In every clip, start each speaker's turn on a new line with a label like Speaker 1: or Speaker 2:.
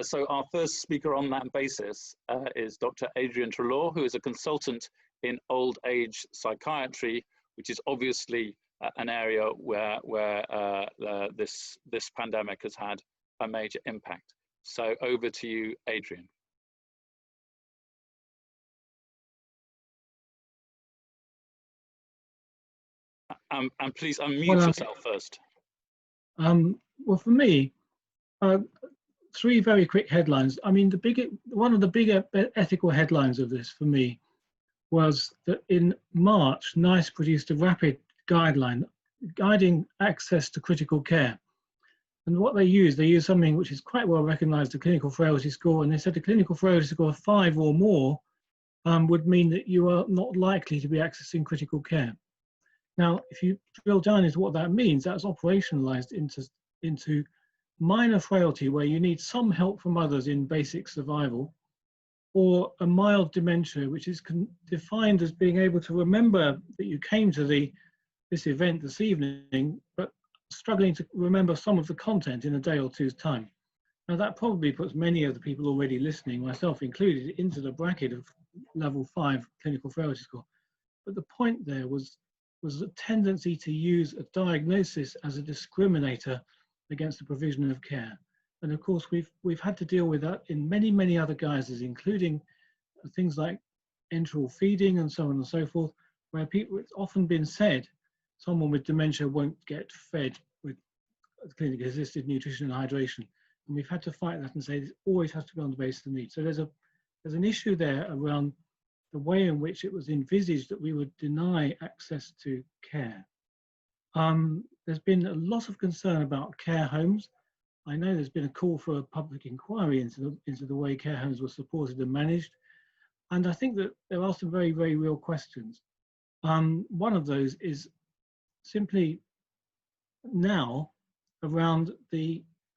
Speaker 1: So our first speaker on that basis is Dr. Adrian Treloar, who is a consultant in old age psychiatry, which is obviously an area where this pandemic has had a major impact. So over to you, Adrian. And please unmute yourself first.
Speaker 2: Well, for me, three very quick headlines. I mean, one of the bigger ethical headlines of this for me was that in March, NICE produced a rapid guideline guiding access to critical care. And what they use something which is quite well recognized, the clinical frailty score. And they said a clinical frailty score of 5 or more would mean that you are not likely to be accessing critical care. Now, if you drill down into what that means, that's operationalized into minor frailty, where you need some help from others in basic survival, or a mild dementia, which is defined as being able to remember that you came to this event this evening, but struggling to remember some of the content in a day or two's time. Now, that probably puts many of the people already listening, myself included, into the bracket of level 5 clinical frailty score. But the point there was a tendency to use a diagnosis as a discriminator against the provision of care. And of course, we've had to deal with that in many other guises, including things like enteral feeding and so on and so forth, where it's often been said someone with dementia won't get fed with clinically assisted nutrition and hydration. And we've had to fight that and say it always has to be on the basis of need. So there's an issue there around the way in which it was envisaged that we would deny access to care. There's been a lot of concern about care homes. I know there's been a call for a public inquiry into the way care homes were supported and managed. And I think that there are some very real questions. One of those is simply now around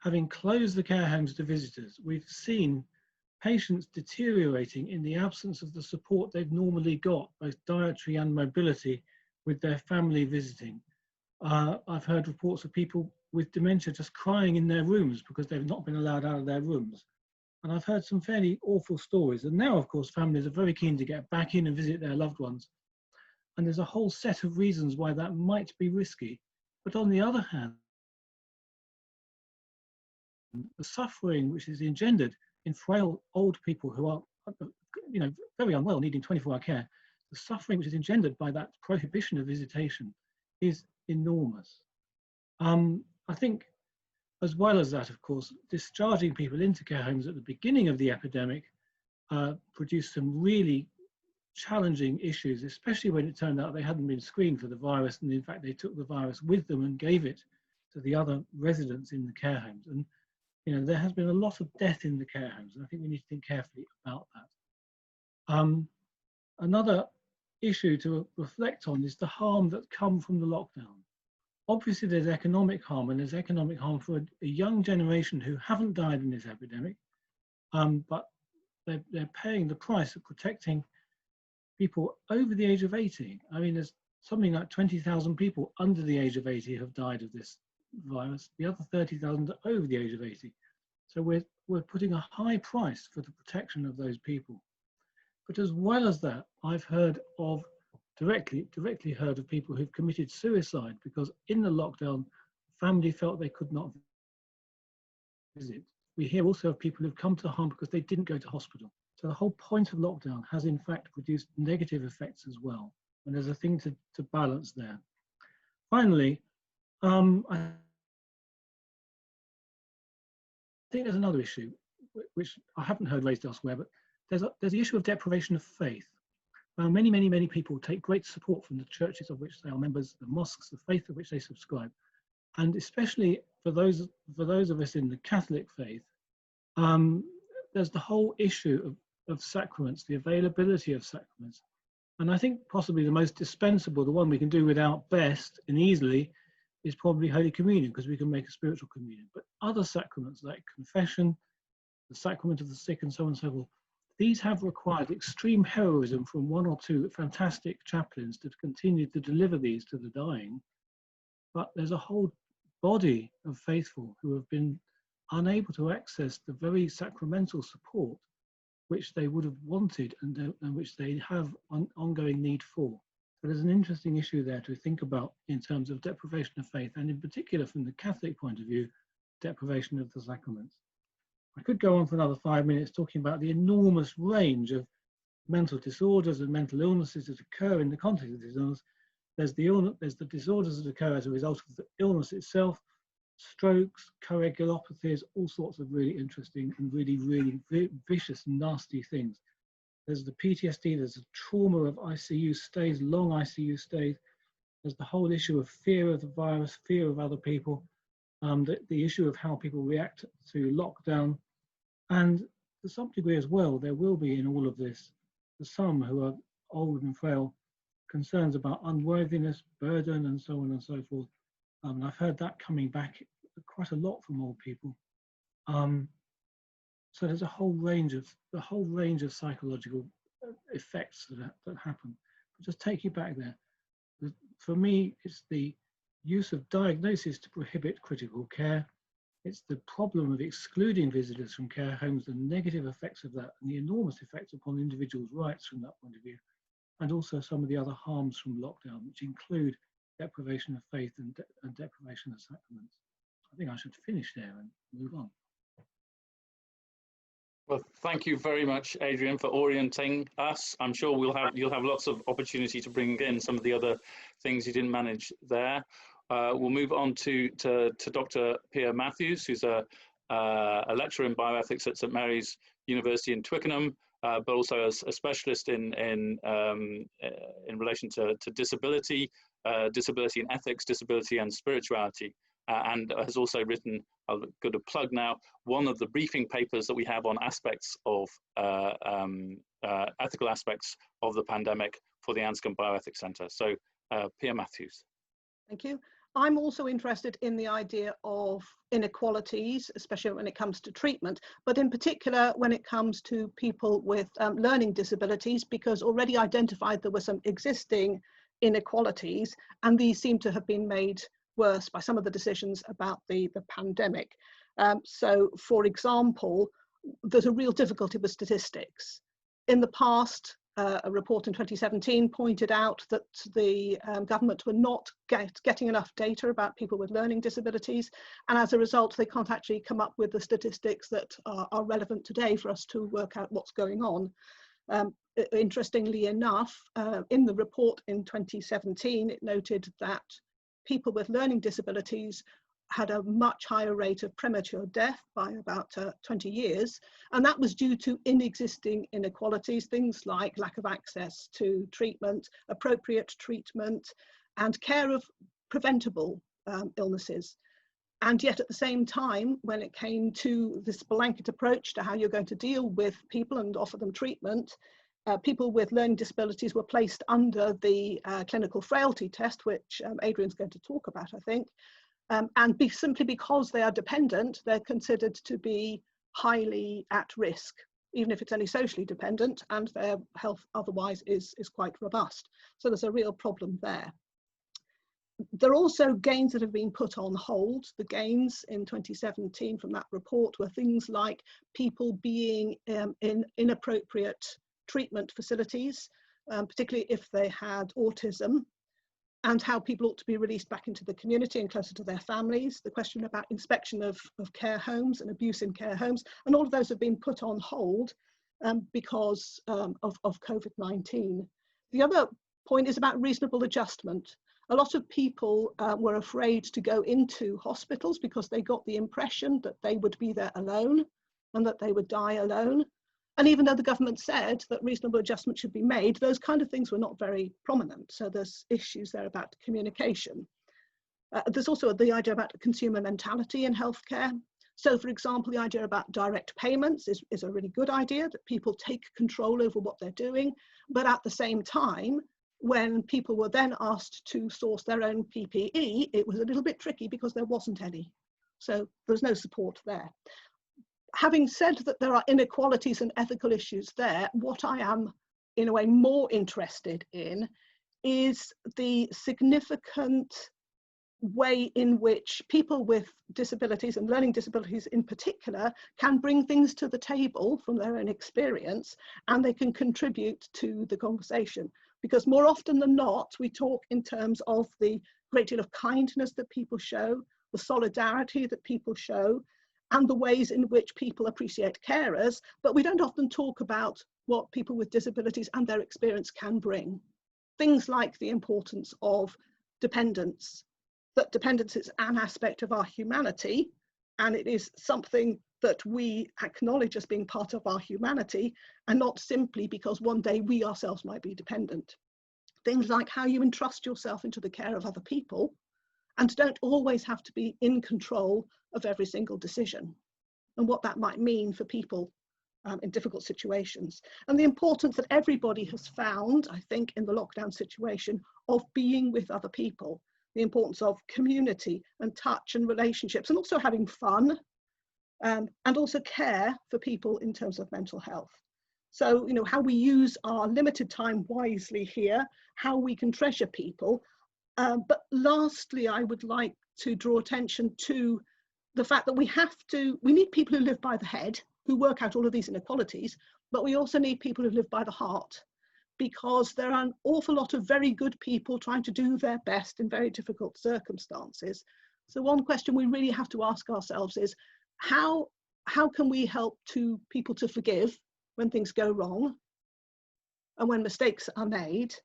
Speaker 2: having closed the care homes to visitors. We've seen patients deteriorating in the absence of the support they've normally got, both dietary and mobility, with their family visiting. I've heard reports of people with dementia just crying in their rooms because they've not been allowed out of their rooms. And I've heard some fairly awful stories. And now, of course, families are very keen to get back in and visit their loved ones. And there's a whole set of reasons why that might be risky. But on the other hand, the suffering which is engendered in frail old people who are, very unwell, needing 24-hour care, the suffering which is engendered by that prohibition of visitation is enormous. I think, as well as that, of course, discharging people into care homes at the beginning of the epidemic produced some really challenging issues, especially when it turned out they hadn't been screened for the virus, and in fact they took the virus with them and gave it to the other residents in the care homes. And there has been a lot of death in the care homes, and I think we need to think carefully about that. Another issue to reflect on is the harm that come from the lockdown. Obviously, there's economic harm, and there's economic harm for a young generation who haven't died in this epidemic, but they're paying the price of protecting people over the age of 80. I mean, there's something like 20,000 people under the age of 80 have died of this virus. The other 30,000 are over the age of 80. So we're putting a high price for the protection of those people. But as well as that, I've heard of directly heard of people who've committed suicide because in the lockdown, family felt they could not visit. We hear also of people who've come to harm because they didn't go to hospital. So the whole point of lockdown has in fact produced negative effects as well. And there's a thing to balance there. Finally, I think there's another issue which I haven't heard raised elsewhere, but there's the issue of deprivation of faith. Many people take great support from the churches of which they are members, the mosques, the faith of which they subscribe, and especially for those of us in the Catholic faith, there's the whole issue of sacraments, the availability of sacraments, and I think possibly the most dispensable, the one we can do without best and easily, is probably Holy Communion, because we can make a spiritual communion. But other sacraments like confession, the sacrament of the sick, and so on and so forth, these have required extreme heroism from one or two fantastic chaplains to continue to deliver these to the dying. But there's a whole body of faithful who have been unable to access the very sacramental support which they would have wanted and which they have ongoing need for. So there's an interesting issue there to think about in terms of deprivation of faith, and in particular from the Catholic point of view, deprivation of the sacraments. I could go on for another 5 minutes talking about the enormous range of mental disorders and mental illnesses that occur in the context of these illnesses. There's the disorders that occur as a result of the illness itself, strokes, coagulopathies, all sorts of really interesting and really vicious, nasty things. There's the PTSD, there's the trauma of ICU stays, long ICU stays. There's the whole issue of fear of the virus, fear of other people, the issue of how people react to lockdown. And to some degree as well, there will be in all of this, for some who are old and frail, concerns about unworthiness, burden, and so on and so forth. And I've heard that coming back quite a lot from old people. So there's a whole range of psychological effects that happen. But just take you back there. For me, it's the use of diagnosis to prohibit critical care. It's the problem of excluding visitors from care homes, the negative effects of that, and the enormous effects upon individuals' rights from that point of view, and also some of the other harms from lockdown, which include deprivation of faith and deprivation of sacraments. I think I should finish there and move on.
Speaker 1: Well, thank you very much, Adrian, for orienting us. I'm sure you'll have lots of opportunity to bring in some of the other things you didn't manage there. We'll move on to Dr. Pierre Matthews, who's a lecturer in bioethics at St Mary's University in Twickenham, but also a specialist in relation to disability, disability and ethics, disability and spirituality, and has also written, I'll go to plug now, one of the briefing papers that we have on aspects of ethical aspects of the pandemic for the Anscombe Bioethics Centre. So Pierre Matthews.
Speaker 3: Thank you. I'm also interested in the idea of inequalities, especially when it comes to treatment, but in particular when it comes to people with learning disabilities, because already identified there were some existing inequalities, and these seem to have been made worse by some of the decisions about the pandemic. So, for example, there's a real difficulty with statistics. In the past, a report in 2017 pointed out that the government were not getting enough data about people with learning disabilities, and as a result they can't actually come up with the statistics that are relevant today for us to work out what's going on. Interestingly enough, in the report in 2017 it noted that people with learning disabilities had a much higher rate of premature death by about 20 years. And that was due to existing inequalities, things like lack of access to treatment, appropriate treatment, and care of preventable illnesses. And yet at the same time, when it came to this blanket approach to how you're going to deal with people and offer them treatment, people with learning disabilities were placed under the clinical frailty test, which Adrian's going to talk about, I think. And simply because they are dependent, they're considered to be highly at risk, even if it's only socially dependent, and their health otherwise is quite robust. So there's a real problem there. There are also gains that have been put on hold. The gains in 2017 from that report were things like people being in inappropriate treatment facilities, particularly if they had autism, and how people ought to be released back into the community and closer to their families. The question about inspection of care homes and abuse in care homes, and all of those have been put on hold because of COVID-19. The other point is about reasonable adjustment. A lot of people were afraid to go into hospitals because they got the impression that they would be there alone and that they would die alone. And even though the government said that reasonable adjustment should be made, those kind of things were not very prominent. So there's issues there about communication. There's also the idea about consumer mentality in healthcare. So for example, the idea about direct payments is a really good idea, that people take control over what they're doing. But at the same time, when people were then asked to source their own PPE, it was a little bit tricky because there wasn't any. So there's no support there. Having said that there are inequalities and ethical issues there, what I am in a way more interested in is the significant way in which people with disabilities and learning disabilities in particular can bring things to the table from their own experience, and they can contribute to the conversation. Because more often than not, we talk in terms of the great deal of kindness that people show, the solidarity that people show, and the ways in which people appreciate carers, but we don't often talk about what people with disabilities and their experience can bring. Things like the importance of dependence, that dependence is an aspect of our humanity, and it is something that we acknowledge as being part of our humanity, and not simply because one day we ourselves might be dependent. Things like how you entrust yourself into the care of other people and don't always have to be in control of every single decision, and what that might mean for people in difficult situations. And the importance that everybody has found, I think, in the lockdown situation of being with other people, the importance of community and touch and relationships, and also having fun, and also care for people in terms of mental health. So, you know, how we use our limited time wisely here, how we can treasure people. But lastly, I would like to draw attention to the fact that we need people who live by the head, who work out all of these inequalities, but we also need people who live by the heart, because there are an awful lot of very good people trying to do their best in very difficult circumstances. So one question we really have to ask ourselves is, how can we help people to forgive when things go wrong and when mistakes are made?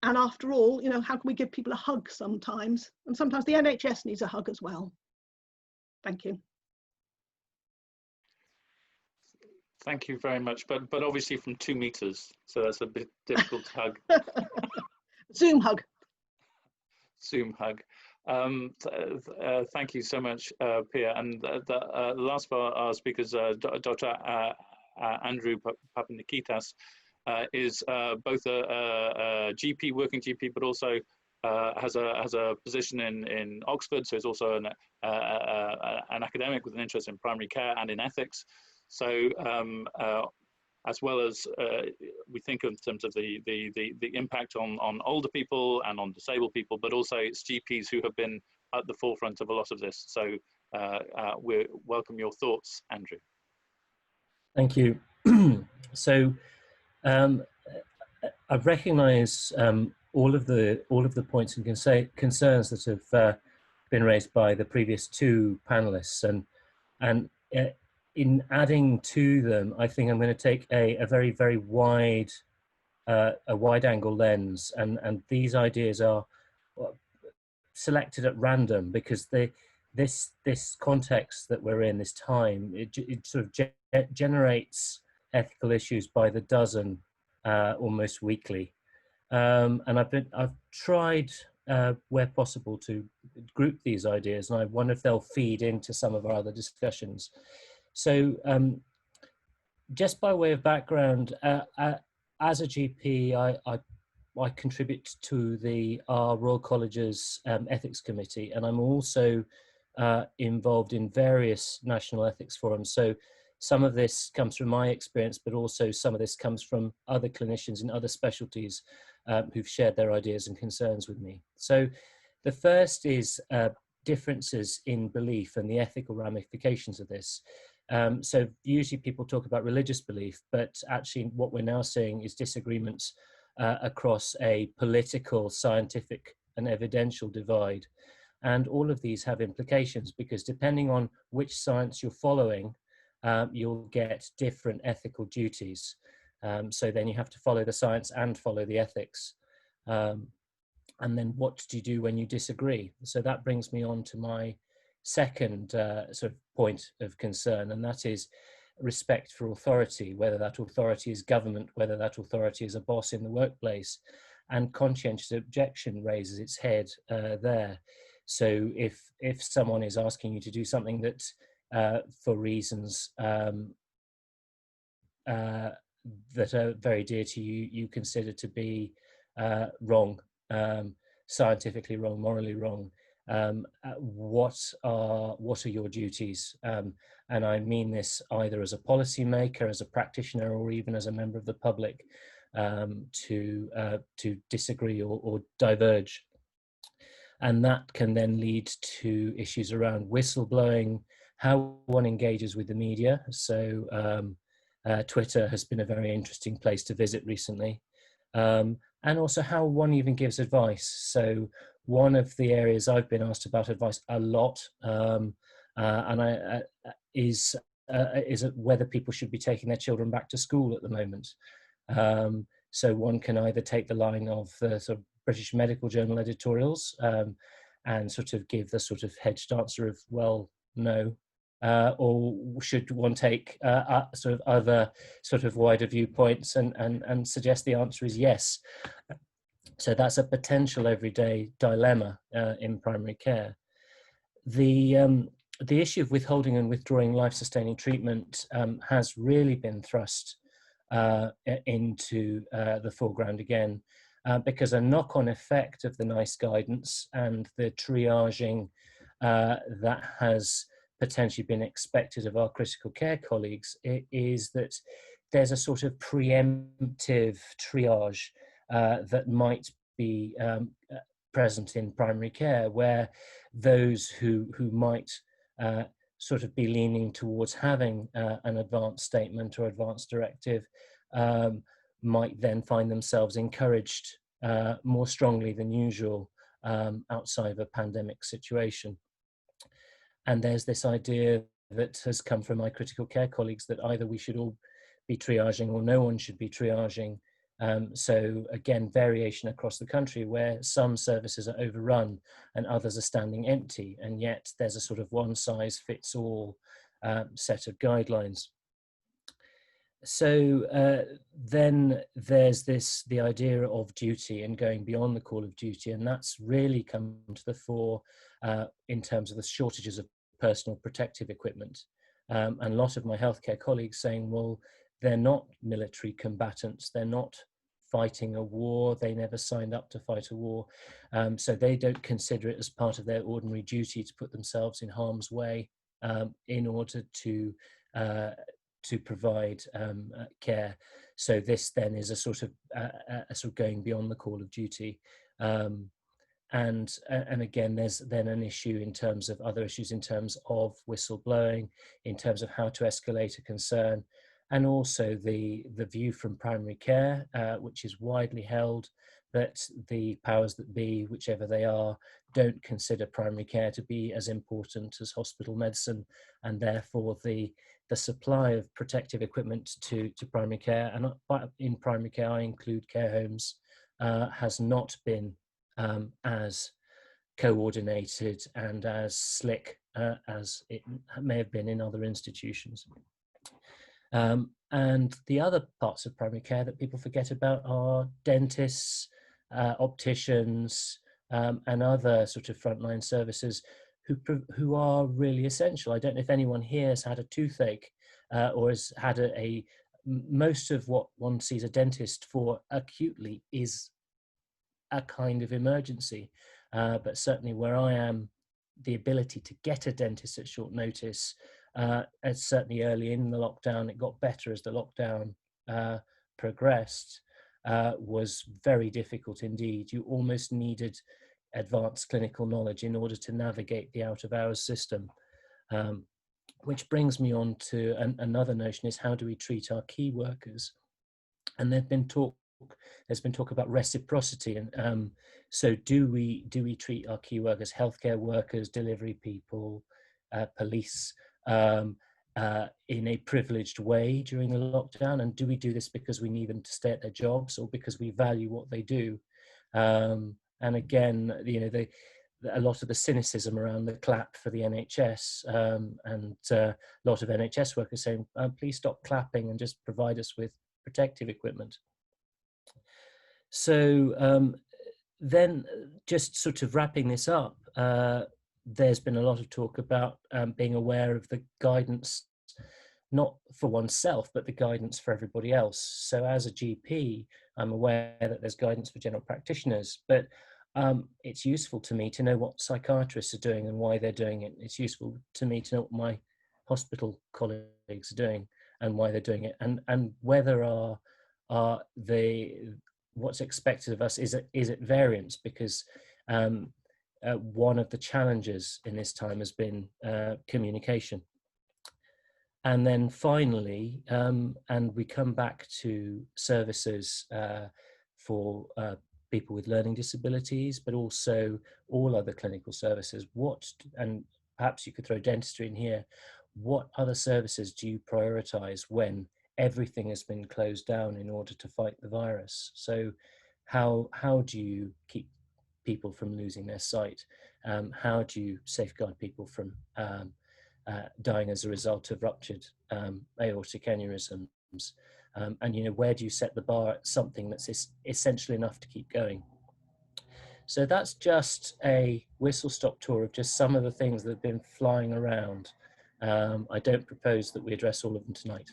Speaker 3: And after all, you know, how can we give people a hug sometimes? And sometimes the NHS needs a hug as well. Thank you.
Speaker 1: Thank you very much, but obviously from 2 meters, so that's a bit difficult to hug.
Speaker 3: Zoom hug.
Speaker 1: Zoom hug. Thank you so much, Pierre. And the last of our speakers, Dr. Andrew Papanikitas, is both a GP, working GP, but also has a position in Oxford, so he's also an academic with an interest in primary care and in ethics. So as well as we think in terms of the impact on older people and on disabled people, but also it's GPs who have been at the forefront of a lot of this. So we welcome your thoughts, Andrew.
Speaker 4: Thank you. So I recognise all of the points and concerns that have been raised by the previous 2 panelists, and in adding to them, I think I'm going to take a very, very wide angle lens, and these ideas are selected at random because this context that we're in, this time, it sort of generates ethical issues by the dozen, almost weekly, and I've tried where possible to group these ideas, and I wonder if they'll feed into some of our other discussions. So just by way of background, as a GP, I contribute to our Royal College's ethics committee, and I'm also involved in various national ethics forums. So some of this comes from my experience, but also some of this comes from other clinicians in other specialties who've shared their ideas and concerns with me. So the first is differences in belief and the ethical ramifications of this. So usually people talk about religious belief, but actually what we're now seeing is disagreements across a political, scientific and evidential divide. And all of these have implications because depending on which science you're following, you'll get different ethical duties. So then you have to follow the science and follow the ethics. And then what do you do when you disagree? So that brings me on to my second sort of point of concern, and that is respect for authority, whether that authority is government, whether that authority is a boss in the workplace, and conscientious objection raises its head there. So if someone is asking you to do something that for reasons that are very dear to you, you consider to be wrong, scientifically wrong, morally wrong, what are your duties? And I mean this either as a policy maker, as a practitioner, or even as a member of the public, to disagree or diverge. And that can then lead to issues around whistleblowing, how one engages with the media. So Twitter has been a very interesting place to visit recently. And also how one even gives advice. So one of the areas I've been asked about advice a lot is whether people should be taking their children back to school at the moment. So one can either take the line of the sort of British Medical Journal editorials and sort of give the sort of hedged answer of, well, no, or should one take sort of other sort of wider viewpoints and suggest the answer is yes. So that's a potential everyday dilemma in primary care. The issue of withholding and withdrawing life-sustaining treatment has really been thrust into the foreground again, because a knock-on effect of the NICE guidance and the triaging that has potentially been expected of our critical care colleagues is that there's a sort of preemptive triage that might be present in primary care, where those who might sort of be leaning towards having an advanced statement or advanced directive might then find themselves encouraged more strongly than usual outside of a pandemic situation. And there's this idea that has come from my critical care colleagues that either we should all be triaging or no one should be triaging. So again, variation across the country where some services are overrun and others are standing empty, and yet there's a sort of one size fits all set of guidelines. So then there's the idea of duty and going beyond the call of duty, and that's really come to the fore in terms of the shortages of personal protective equipment. And a lot of my healthcare colleagues saying, well, they're not military combatants, they're not fighting a war, they never signed up to fight a war, so they don't consider it as part of their ordinary duty to put themselves in harm's way in order to provide care. So this then is a sort of going beyond the call of duty. And again, there's then an issue in terms of other issues in terms of whistleblowing, in terms of how to escalate a concern, and also the view from primary care, which is widely held, that the powers that be, whichever they are, don't consider primary care to be as important as hospital medicine, and therefore the supply of protective equipment to primary care, and in primary care I include care homes, has not been as coordinated and as slick as it may have been in other institutions. And the other parts of primary care that people forget about are dentists, opticians, and other sort of frontline services who are really essential. I don't know if anyone here has had a toothache or has had most of what one sees a dentist for acutely is a kind of emergency, but certainly where I am, the ability to get a dentist at short notice, and certainly early in the lockdown, it got better as the lockdown progressed, was very difficult indeed. You almost needed advanced clinical knowledge in order to navigate the out of hours system, which brings me on to another notion, is how do we treat our key workers? And there's been talk about reciprocity, and so do we treat our key workers, healthcare workers, delivery people, police, in a privileged way during the lockdown? And do we do this because we need them to stay at their jobs or because we value what they do? And again, a lot of the cynicism around the clap for the NHS, and a lot of NHS workers saying, please stop clapping and just provide us with protective equipment. So then just sort of wrapping this up, there's been a lot of talk about being aware of the guidance, not for oneself, but the guidance for everybody else. So as a GP, I'm aware that there's guidance for general practitioners, but it's useful to me to know what psychiatrists are doing and why they're doing it. It's useful to me to know what my hospital colleagues are doing and why they're doing it, and whether what's expected of us is at variance, because one of the challenges in this time has been communication. And then finally, and we come back to services for people with learning disabilities, but also all other clinical services. And perhaps you could throw dentistry in here, what other services do you prioritize when everything has been closed down in order to fight the virus? So how do you keep people from losing their sight? How do you safeguard people from dying as a result of ruptured aortic aneurysms? And, you know, where do you set the bar at something that's essential enough to keep going? So that's just a whistle-stop tour of just some of the things that have been flying around. I don't propose that we address all of them tonight.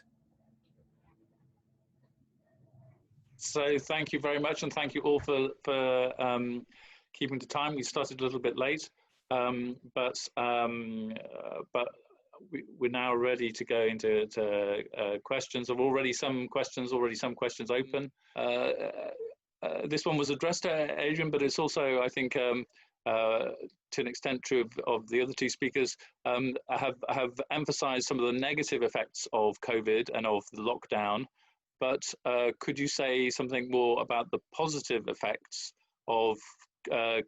Speaker 1: So thank you very much, and thank you all for keeping to time. We started a little bit late, but we're now ready to go into questions. There are already some questions open. This one was addressed to Adrian, but it's also, I think, to an extent true of the other two speakers, have emphasized some of the negative effects of COVID and of the lockdown. But could you say something more about the positive effects of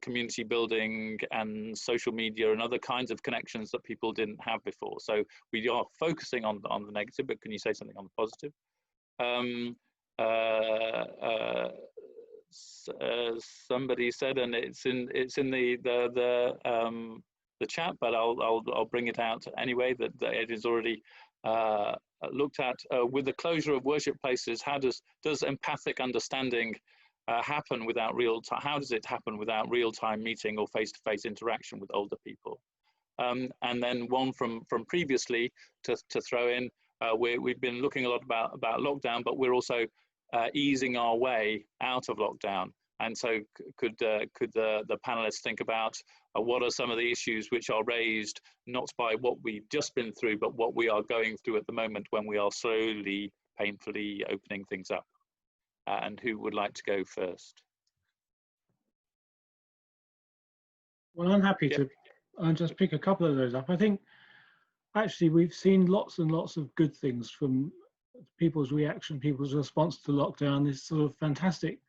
Speaker 1: community building and social media and other kinds of connections that people didn't have before? So we are focusing on the negative, but can you say something on the positive? Somebody said, and it's in the chat, but I'll bring it out anyway, that Adrian's already looked at, with the closure of worship places, how does empathic understanding happen without real time? How does it happen without real-time meeting or face-to-face interaction with older people? And then one from previously to throw in, we've been looking a lot about lockdown, but we're also easing our way out of lockdown. And so could the panelists think about what are some of the issues which are raised not by what we've just been through, but what we are going through at the moment when we are slowly, painfully opening things up? And who would like to go first?
Speaker 2: Well, I'm happy to just pick a couple of those up. I think actually we've seen lots and lots of good things from people's reaction, people's response to lockdown. This sort of fantastic,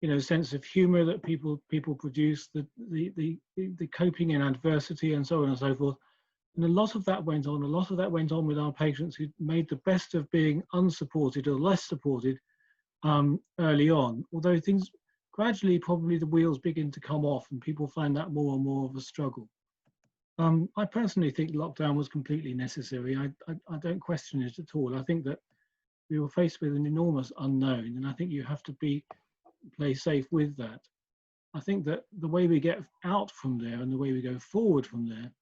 Speaker 2: you know, sense of humour that people produce, the coping in adversity, and so on and so forth. And a lot of that went on. A lot of that went on with our patients who made the best of being unsupported or less supported early on. Although things gradually, probably the wheels begin to come off, and people find that more and more of a struggle. I personally think lockdown was completely necessary. I don't question it at all. I think that we were faced with an enormous unknown, and I think you have to play safe with that. I think that the way we get out from there and the way we go forward from there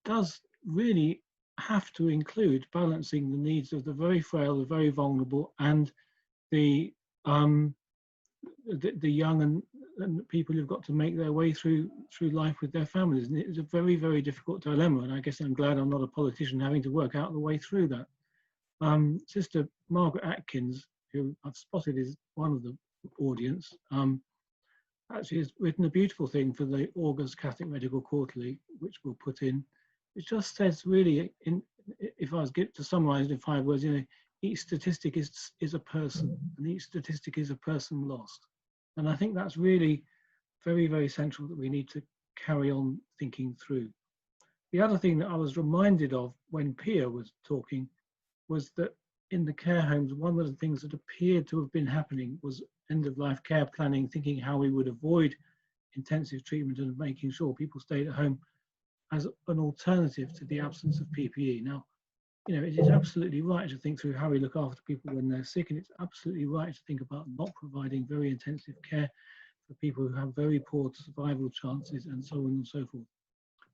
Speaker 2: does really have to include balancing the needs of the very frail, the very vulnerable, and the young and people who've got to make their way through life with their families. And it's a very, very difficult dilemma, and I guess I'm glad I'm not a politician having to work out the way through that. Sister Margaret Atkins, who I've spotted is one of the audience, actually has written a beautiful thing for the August Catholic Medical Quarterly, which we'll put in. It just says, really, if I was to summarize it in 5 words, you know, each statistic is a person, and each statistic is a person lost. And I think that's really very, very central that we need to carry on thinking through. The other thing that I was reminded of when Pierre was talking was that in the care homes, one of the things that appeared to have been happening was end-of-life care planning, thinking how we would avoid intensive treatment and making sure people stayed at home as an alternative to the absence of PPE. Now, you know, it is absolutely right to think through how we look after people when they're sick, and it's absolutely right to think about not providing very intensive care for people who have very poor survival chances, and so on and so forth.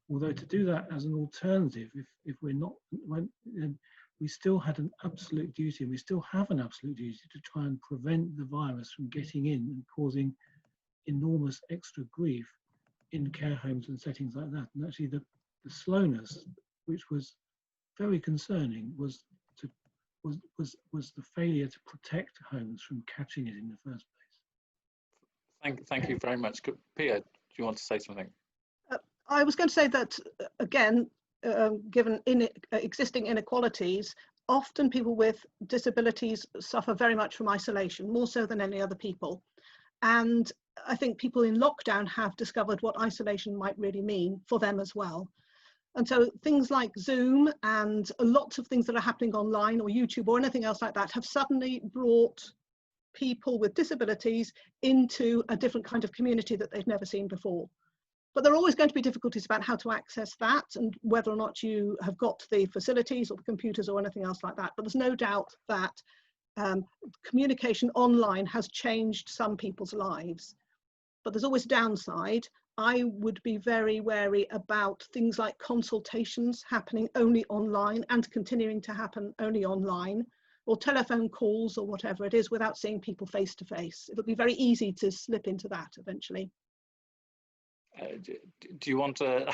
Speaker 2: Although to do that as an alternative, if we're not, we still had an absolute duty, and we still have an absolute duty to try and prevent the virus from getting in and causing enormous extra grief in care homes and settings like that. And actually the slowness, which was very concerning, was the failure to protect homes from catching it in the first place.
Speaker 1: Thank you very much. Pierre, do you want to say something?
Speaker 3: I was going to say that, again, given existing inequalities, often people with disabilities suffer very much from isolation, more so than any other people. And I think people in lockdown have discovered what isolation might really mean for them as well. And so things like Zoom and lots of things that are happening online or YouTube or anything else like that have suddenly brought people with disabilities into a different kind of community that they've never seen before. But there are always going to be difficulties about how to access that and whether or not you have got the facilities or the computers or anything else like that. But there's no doubt that communication online has changed some people's lives. But there's always a downside. I would be very wary about things like consultations happening only online and continuing to happen only online, or telephone calls or whatever it is without seeing people face to face. It'll be very easy to slip into that eventually.
Speaker 1: Do you want to,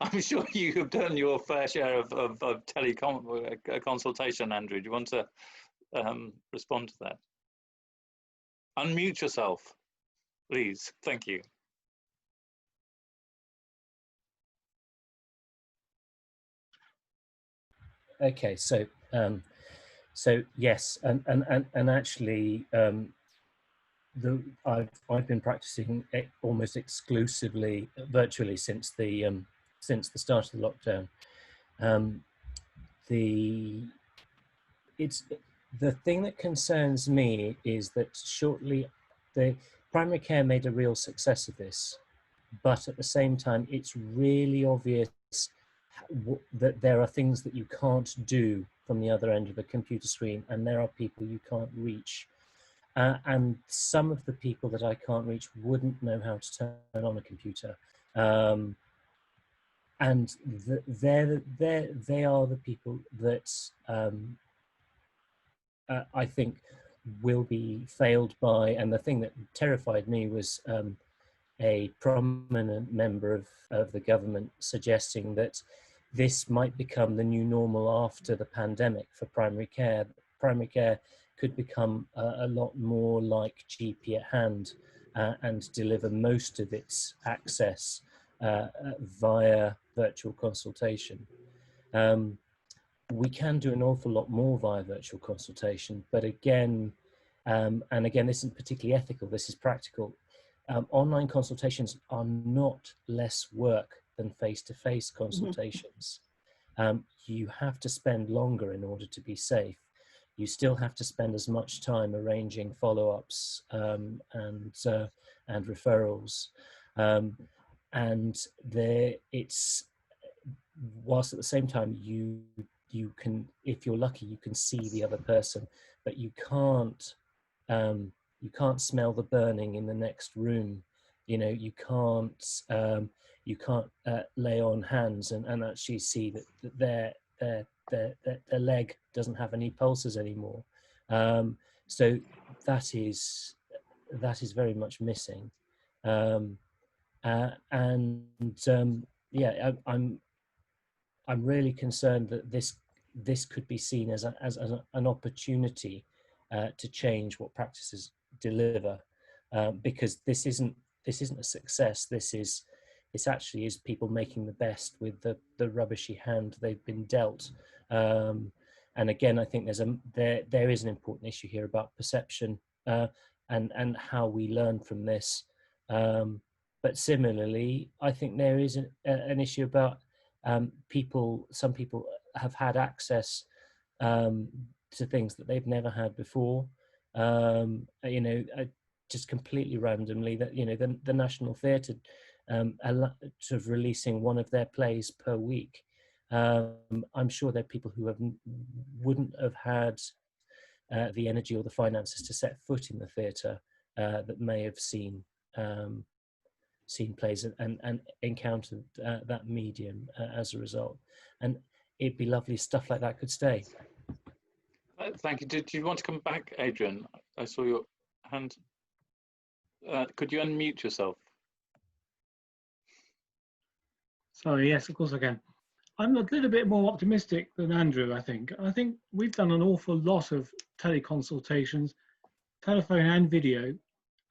Speaker 1: I'm sure you have done your fair share of consultation, Andrew. Do you want to respond to that? Unmute yourself, please. Thank you.
Speaker 4: Okay, so yes, and actually, I've been practicing almost exclusively virtually since the start of the lockdown. The thing that concerns me is that shortly the primary care made a real success of this, but at the same time it's really obvious that there are things that you can't do from the other end of the computer screen, and there are people you can't reach. And some of the people that I can't reach wouldn't know how to turn on a computer. And they are the people that I think will be failed by. And the thing that terrified me was a prominent member of the government suggesting that this might become the new normal after the pandemic for primary care. Primary care could become a lot more like GP at hand and deliver most of its access via virtual consultation. We can do an awful lot more via virtual consultation, but again, and again, this isn't particularly ethical, this is practical. Online consultations are not less work than face-to-face consultations. You have to spend longer in order to be safe. You still have to spend as much time arranging follow-ups and referrals. And whilst at the same time you can, if you're lucky, you can see the other person, but you can't smell the burning in the next room. You know, you can't lay on hands and actually see that their leg doesn't have any pulses anymore. So that is very much missing. Yeah, I'm really concerned that this could be seen as an opportunity to change what practices deliver, because this isn't a success. This actually is people making the best with the rubbishy hand they've been dealt. And again, I think there is an important issue here about perception and how we learn from this. But similarly, I think there is an issue about some people have had access to things that they've never had before. You know, just completely randomly, that, you know, the National Theatre sort of releasing one of their plays per week. I'm sure there are people who wouldn't have had the energy or the finances to set foot in the theatre that may have seen plays and encountered that medium as a result. And it'd be lovely if stuff like that could stay.
Speaker 1: Thank you. Did you want to come back, Adrian? I saw your hand. Could you unmute yourself?
Speaker 2: Sorry, yes, of course I can. I'm a little bit more optimistic than Andrew, I think. I think we've done an awful lot of teleconsultations, telephone and video,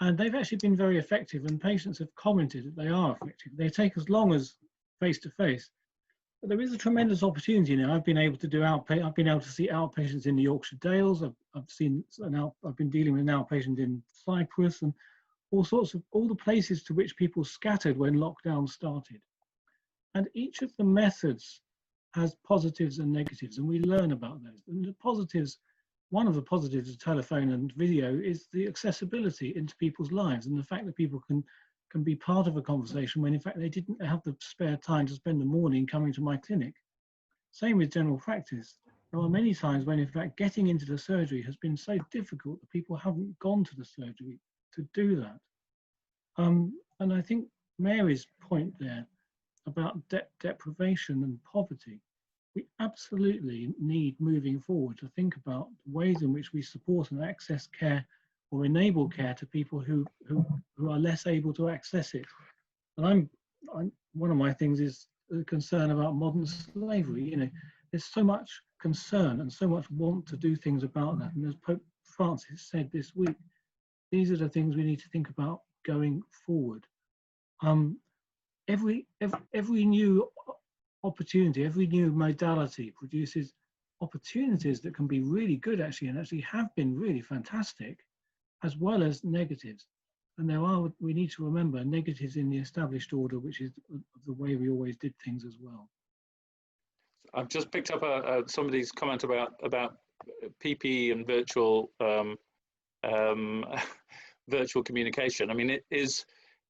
Speaker 2: and they've actually been very effective, and patients have commented that they are effective. They take as long as face-to-face. But there is a tremendous opportunity now. I've been able to do I've been able to see outpatients in the Yorkshire Dales. I've been dealing with an outpatient in Cyprus, and all the places to which people scattered when lockdown started. And each of the methods has positives and negatives, and we learn about those. And the positives, one of the positives of telephone and video is the accessibility into people's lives, and the fact that people can be part of a conversation when in fact they didn't have the spare time to spend the morning coming to my clinic. Same with general practice. There are many times when in fact getting into the surgery has been so difficult that people haven't gone to the surgery to do that. And I think Mary's point there about deprivation and poverty, we absolutely need moving forward to think about ways in which we support and access care or enable care to people who are less able to access it. And one of my things is the concern about modern slavery. You know, there's so much concern and so much want to do things about that. And as Pope Francis said this week, these are the things we need to think about going forward. Every new opportunity, every new modality produces opportunities that can be really good actually, and actually have been really fantastic, as well as negatives. And we need to remember negatives in the established order, which is the way we always did things as well.
Speaker 1: I've just picked up somebody's comment about PP and virtual virtual communication. I mean, is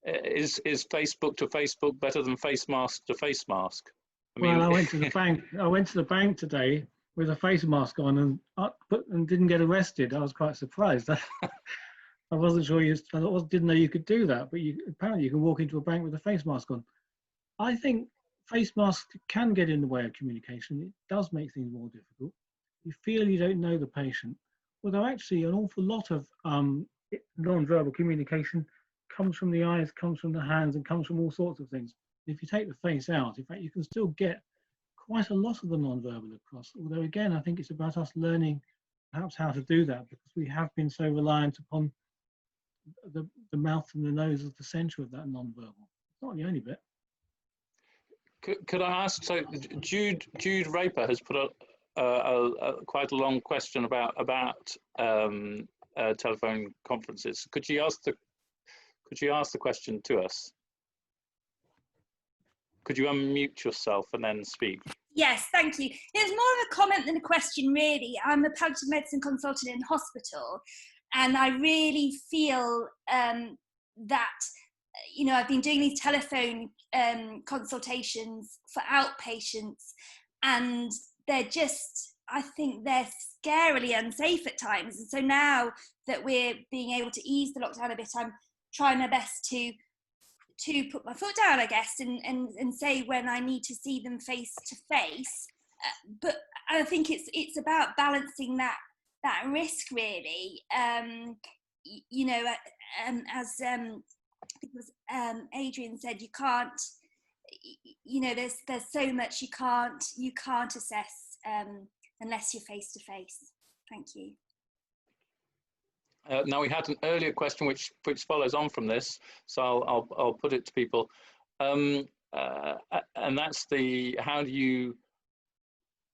Speaker 1: Facebook to Facebook better than face mask to face mask? I mean,
Speaker 2: well, I went to the bank. I went to the bank today with a face mask on and didn't get arrested. I was quite surprised. I wasn't sure didn't know you could do that, but apparently you can walk into a bank with a face mask on. I think face masks can get in the way of communication. It does make things more difficult. You feel you don't know the patient, although actually an awful lot of non-verbal communication comes from the eyes, comes from the hands, and comes from all sorts of things. If you take the face out, in fact, you can still get quite a lot of the non-verbal across. Although again, I think it's about us learning perhaps how to do that, because we have been so reliant upon the mouth and the nose as the centre of that non-verbal. It's not the only bit.
Speaker 1: Could I ask? So Jude Raper has put quite a long question about telephone conferences. Could you ask the question to us? Could you unmute yourself and then speak?
Speaker 5: Yes, thank you. It's more of a comment than a question, really. I'm a palliative medicine consultant in hospital, and I really feel that, you know, I've been doing these telephone consultations for outpatients, and they're just, I think they're scarily unsafe at times. And so now that we're being able to ease the lockdown a bit, I'm trying my best to put my foot down, I guess, and say when I need to see them face to face. But I think it's about balancing that risk, really. You know, as Adrian said, you can't, you know, there's so much you can't assess unless you're face to face. Thank you.
Speaker 1: Now, we had an earlier question which follows on from this, so I'll put it to people, and that's how you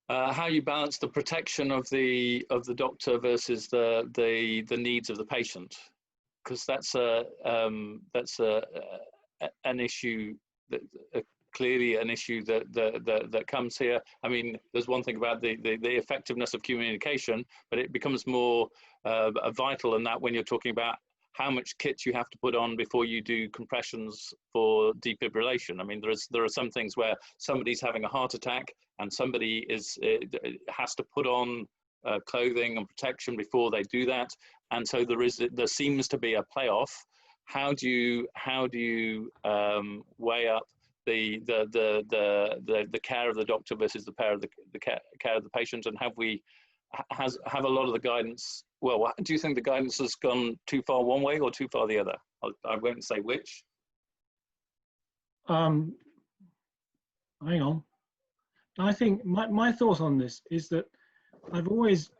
Speaker 1: balance the protection of the doctor versus the needs of the patient, because that's an issue that clearly an issue that comes here. I mean, there's one thing about the effectiveness of communication, but it becomes more vital in that when you're talking about how much kit you have to put on before you do compressions for defibrillation. I mean, there are some things where somebody's having a heart attack and somebody has to put on clothing and protection before they do that, and so there seems to be a playoff. How do you weigh up the care of the doctor versus the care of the patient, and have a lot of the guidance, well, do you think the guidance has gone too far one way or too far the other? I won't say which.
Speaker 2: Hang on. I think my thought on this is that I've always,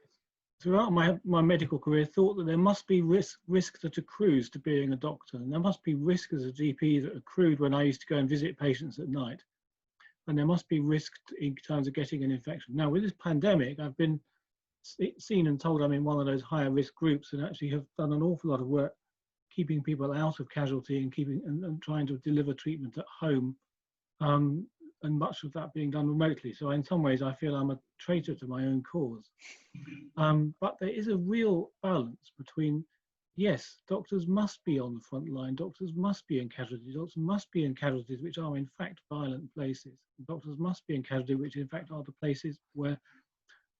Speaker 2: throughout my medical career, thought that there must be risk that accrues to being a doctor, and there must be risk as a GP that accrued when I used to go and visit patients at night. and there must be risk in terms of getting an infection. Now, with this pandemic, I've been seen and told I'm in one of those higher risk groups, and actually have done an awful lot of work keeping people out of casualty and and trying to deliver treatment at home, and much of that being done remotely. So in some ways, I feel I'm a traitor to my own cause. But there is a real balance between, yes, doctors must be on the front line, doctors must be in casualties, doctors must be in casualties which are in fact violent places. Doctors must be in casualties which in fact are the places where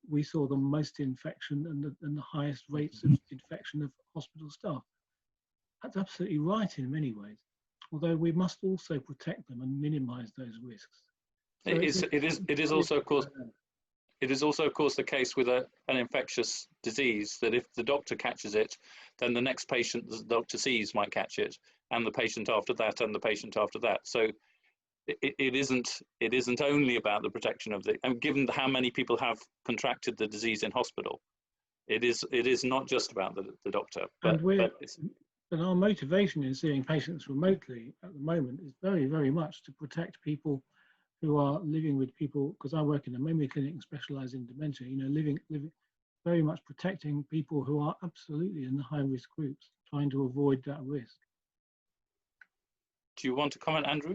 Speaker 2: we saw the most infection and the highest rates of infection of hospital staff. That's absolutely right in many ways, although we must also protect them and minimize those risks. So
Speaker 1: it is also, of course, the case with an infectious disease that if the doctor catches it, then the next patient the doctor sees might catch it, and the patient after that, and the patient after that. So it isn't only about the protection of and given how many people have contracted the disease in hospital, it is not just about the doctor.
Speaker 2: And our motivation in seeing patients remotely at the moment is very, very much to protect people who are living with people, because I work in a memory clinic and specialize in dementia, living very much protecting people who are absolutely in the high risk groups, trying to avoid that risk.
Speaker 1: Do you want to comment, Andrew?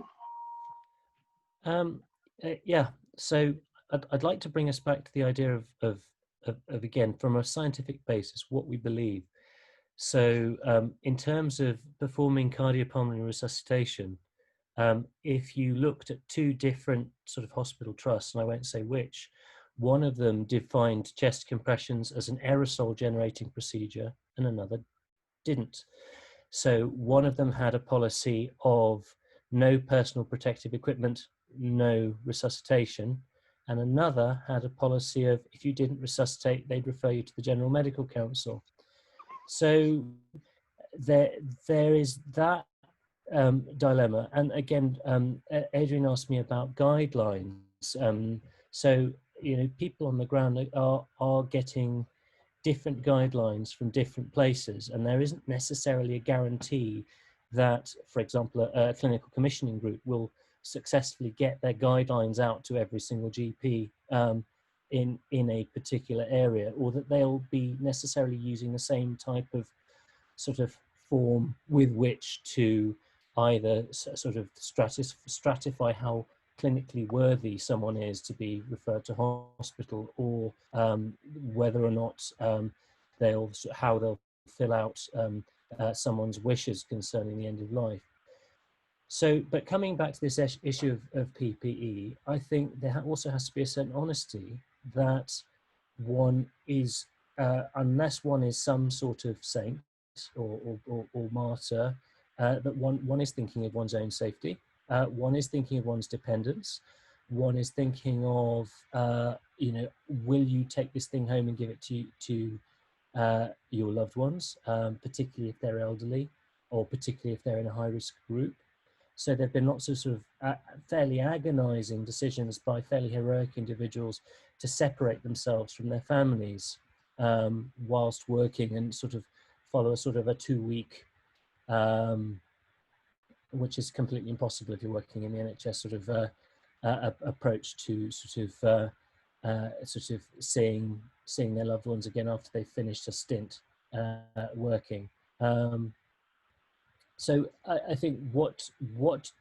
Speaker 4: Yeah, so I'd like to bring us back to the idea of again, from a scientific basis, what we believe. So in terms of performing cardiopulmonary resuscitation, if you looked at two different sort of hospital trusts, and I won't say which, one of them defined chest compressions as an aerosol generating procedure and another didn't. So one of them had a policy of no personal protective equipment, no resuscitation, and another had a policy of if you didn't resuscitate, they'd refer you to the General Medical Council. So there is that dilemma. And again, Adrian asked me about guidelines. So, people on the ground are getting different guidelines from different places, and there isn't necessarily a guarantee that, for example, a clinical commissioning group will successfully get their guidelines out to every single GP in a particular area, or that they'll be necessarily using the same type of sort of form with which to either sort of stratify how clinically worthy someone is to be referred to hospital, or whether or not how they'll fill out someone's wishes concerning the end of life. So, but coming back to this issue of PPE, I think there also has to be a certain honesty that one is, unless one is some sort of saint or martyr, that one is thinking of one's own safety, one is thinking of one's dependents, one is thinking of, will you take this thing home and give it to your loved ones, particularly if they're elderly, or particularly if they're in a high-risk group. So there have been lots of sort of fairly agonizing decisions by fairly heroic individuals to separate themselves from their families whilst working, and sort of follow a sort of a 2-week, which is completely impossible if you're working in the NHS, sort of approach to sort of seeing their loved ones again after they've finished a stint working. So I think what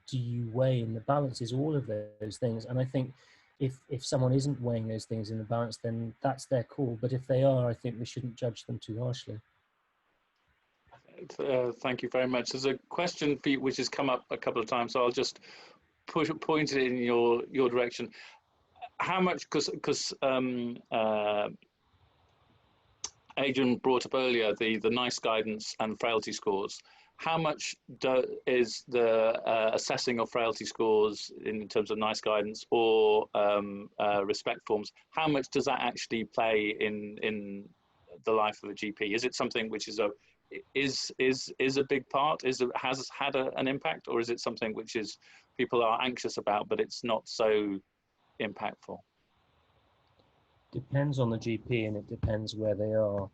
Speaker 4: do you weigh in the balance is all of those things, and I think if someone isn't weighing those things in the balance, then that's their call. But if they are, I think we shouldn't judge them too harshly.
Speaker 1: Thank you very much. There's a question for you which has come up a couple of times, so I'll just point it in your direction. How much, because Adrian brought up earlier the NICE guidance and frailty scores. How much is the assessing of frailty scores in terms of NICE guidance or respect forms? How much does that actually play in the life of a GP? Is it something which is a big part? Has had an impact, or is it something which is people are anxious about, but it's not so impactful?
Speaker 4: Depends on the GP, and it depends where they are.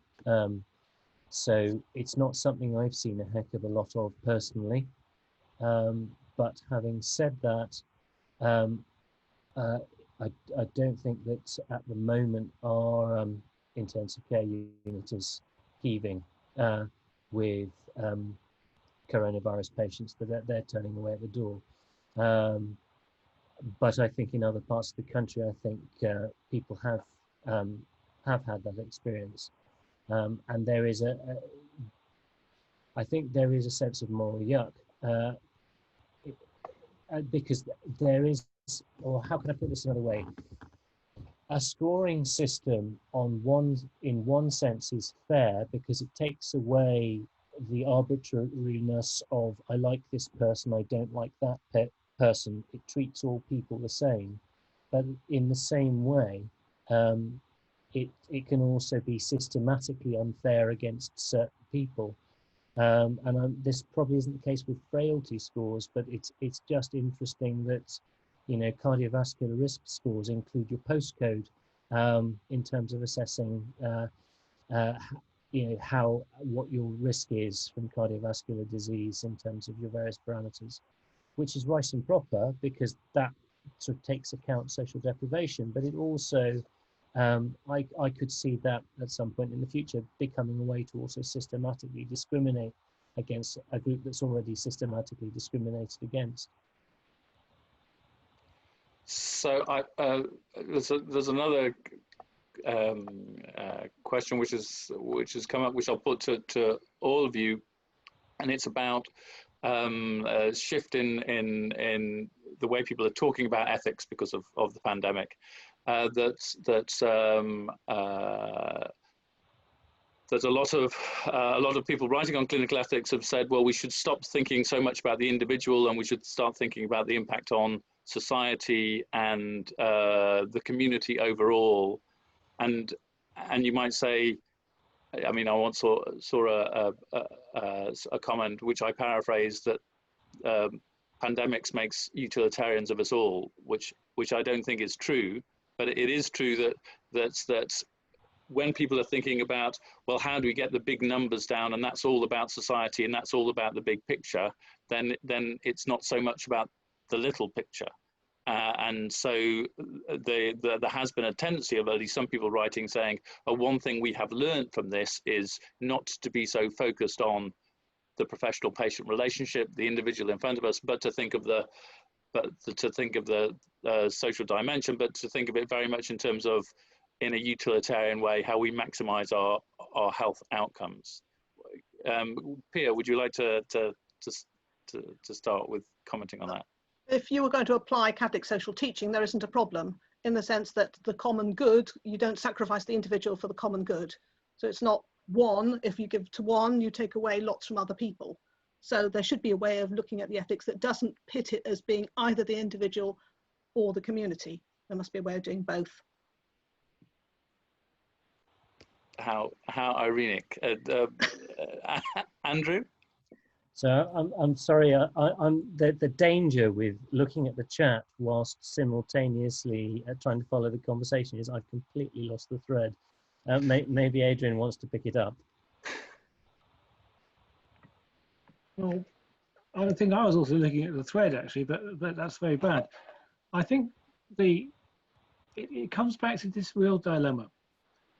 Speaker 4: So it's not something I've seen a heck of a lot of personally. But having said that, I don't think that at the moment our intensive care unit is heaving with coronavirus patients, that they're turning away at the door. But I think in other parts of the country, I think people have had that experience, and there is I think there is a sense of moral yuck, because there is, or how can I put this another way? A scoring system in one sense is fair because it takes away the arbitrariness of I like this person, I don't like that person. It treats all people the same, but in the same way, it can also be systematically unfair against certain people. This probably isn't the case with frailty scores, but it's just interesting that, you know, cardiovascular risk scores include your postcode in terms of assessing, you know, what your risk is from cardiovascular disease in terms of your various parameters, which is right and proper because that sort of takes account social deprivation, but it also I could see that at some point in the future becoming a way to also systematically discriminate against a group that's already systematically discriminated against.
Speaker 1: So there's another question which has come up, which I'll put to all of you, and it's about a shift in the way people are talking about ethics because of the pandemic. There's a lot of people writing on clinical ethics have said, well, we should stop thinking so much about the individual and we should start thinking about the impact on society and the community overall. And you might say, I mean, I once saw a comment which I paraphrased, that pandemics makes utilitarians of us all, which I don't think is true. But it is true that when people are thinking about, well, how do we get the big numbers down, and that's all about society and that's all about the big picture, then it's not so much about the little picture. And so there has been a tendency of at least some people writing saying, oh, one thing we have learned from this is not to be so focused on the professional patient relationship, the individual in front of us, but to think of the social dimension, but to think of it very much in terms of, in a utilitarian way, how we maximize our health outcomes. Pierre, would you like to start with commenting on that?
Speaker 3: If you were going to apply Catholic social teaching, there isn't a problem, in the sense that the common good, you don't sacrifice the individual for the common good. So it's not one, if you give to one, you take away lots from other people. So there should be a way of looking at the ethics that doesn't pit it as being either the individual or the community. There must be a way of doing both.
Speaker 1: How ironic. Andrew?
Speaker 4: So I'm sorry, I'm the danger with looking at the chat whilst simultaneously trying to follow the conversation is I've completely lost the thread. Maybe Adrian wants to pick it up.
Speaker 2: Well, I think I was also looking at the thread actually, but that's very bad. I think it comes back to this real dilemma,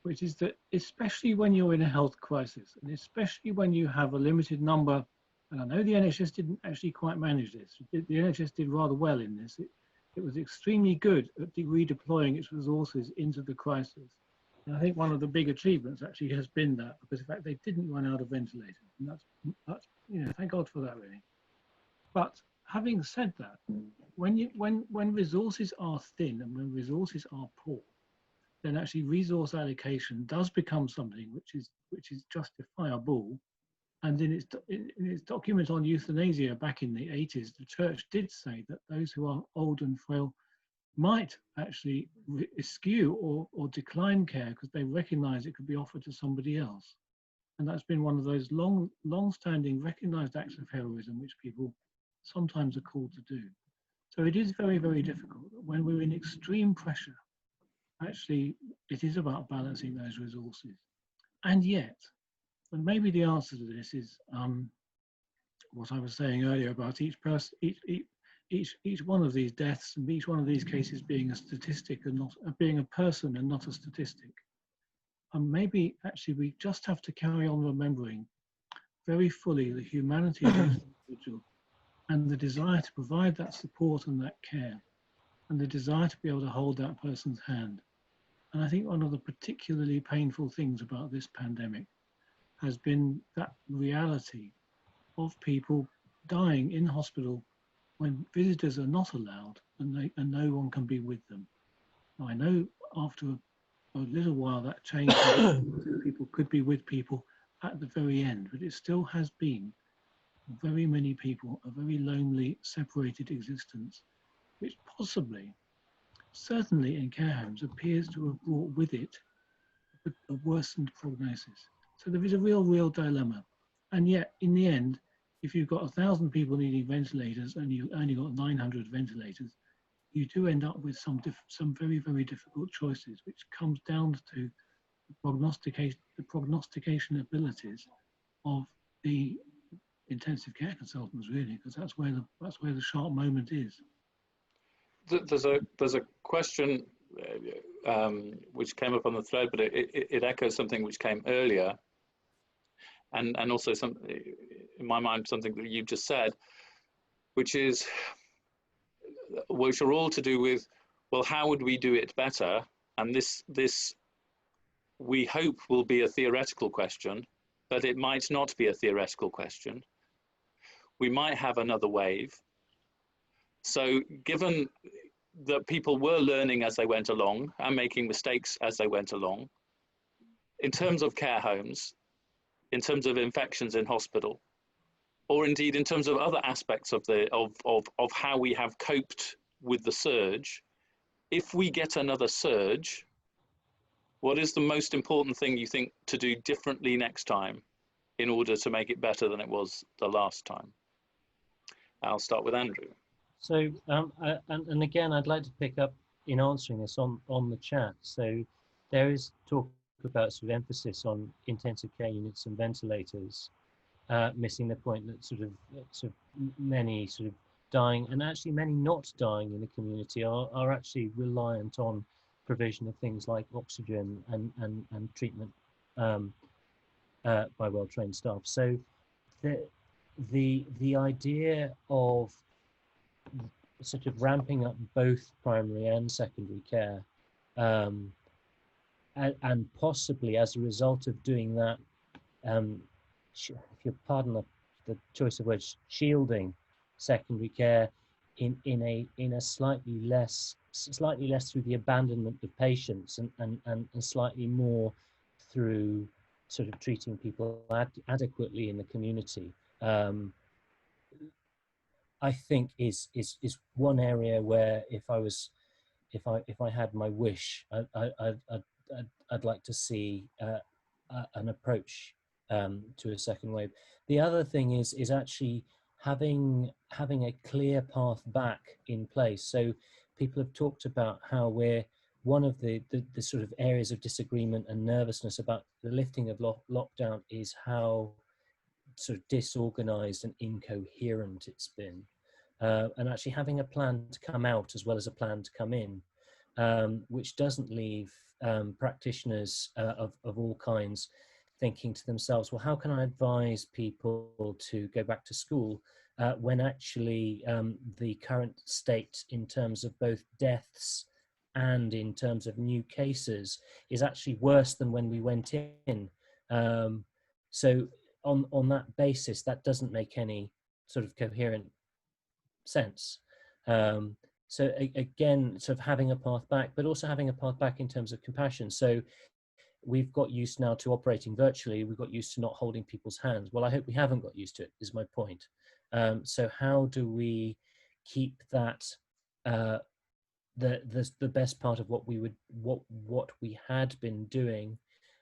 Speaker 2: which is that especially when you're in a health crisis, and especially when you have a limited number, and I know the NHS didn't actually quite manage this. The NHS did rather well in this. It was extremely good at redeploying its resources into the crisis. And I think one of the big achievements actually has been that, because in fact they didn't run out of ventilators, and that's you know, thank God for that really. But having said that, when resources are thin and when resources are poor, then actually resource allocation does become something which is justifiable. And in its document on euthanasia back in the 80s, the church did say that those who are old and frail might actually eschew or decline care because they recognize it could be offered to somebody else. And that's been one of those long-standing recognized acts of heroism which people sometimes are called to do. So it is very, very difficult. When we're in extreme pressure, actually, it is about balancing those resources. And yet, and maybe the answer to this is what I was saying earlier about each each one of these deaths and each one of these cases being a statistic and not being a person and not a statistic. And maybe actually we just have to carry on remembering very fully the humanity of each individual and the desire to provide that support and that care and the desire to be able to hold that person's hand. And I think one of the particularly painful things about this pandemic has been that reality of people dying in hospital when visitors are not allowed and no one can be with them. Now, I know after a little while that changed, people could be with people at the very end, but it still has been for very many people a very lonely, separated existence, which possibly, certainly in care homes, appears to have brought with it a worsened prognosis. So there is a real dilemma. And yet, in the end, if you've got 1,000 people needing ventilators and you only got 900 ventilators, you do end up with some very difficult choices, which comes down to the prognostication abilities of the intensive care consultants, really, because that's where the sharp moment is.
Speaker 1: There's a question which came up on the thread, but it echoes something which came earlier, and also some, in my mind, something that you've just said, which are all to do with, well, how would we do it better? And this we hope will be a theoretical question, but it might not be a theoretical question. We might have another wave. So given that people were learning as they went along and making mistakes as they went along, in terms of care homes, in terms of infections in hospital, or indeed in terms of other aspects of how we have coped with the surge, if we get another surge, what is the most important thing you think to do differently next time in order to make it better than it was the last time? I'll start with Andrew.
Speaker 4: So, and again, I'd like to pick up in answering this on the chat. So there is talk about sort of emphasis on intensive care units and ventilators, missing the point that sort of many sort of dying, and actually many not dying in the community are actually reliant on provision of things like oxygen and treatment by well-trained staff. So the idea of sort of ramping up both primary and secondary care, and possibly as a result of doing that, if you pardon the choice of words, shielding secondary care in a slightly less through the abandonment of patients and slightly more through sort of treating people adequately in the community. I think is one area where if I had my wish, I'd like to see an approach to a second wave. The other thing is actually having a clear path back in place. So people have talked about how we're one of the sort of areas of disagreement and nervousness about the lifting of lockdown is how sort of disorganized and incoherent it's been, and actually having a plan to come out as well as a plan to come in, which doesn't leave practitioners of all kinds thinking to themselves, well, how can I advise people to go back to school when actually the current state in terms of both deaths and in terms of new cases is actually worse than when we went in. So on that basis, that doesn't make any sort of coherent sense. So again, sort of having a path back, but also having a path back in terms of compassion. So we've got used now to operating virtually. We've got used to not holding people's hands. Well, I hope we haven't got used to it, is my point. So how do we keep that the best part of what we had been doing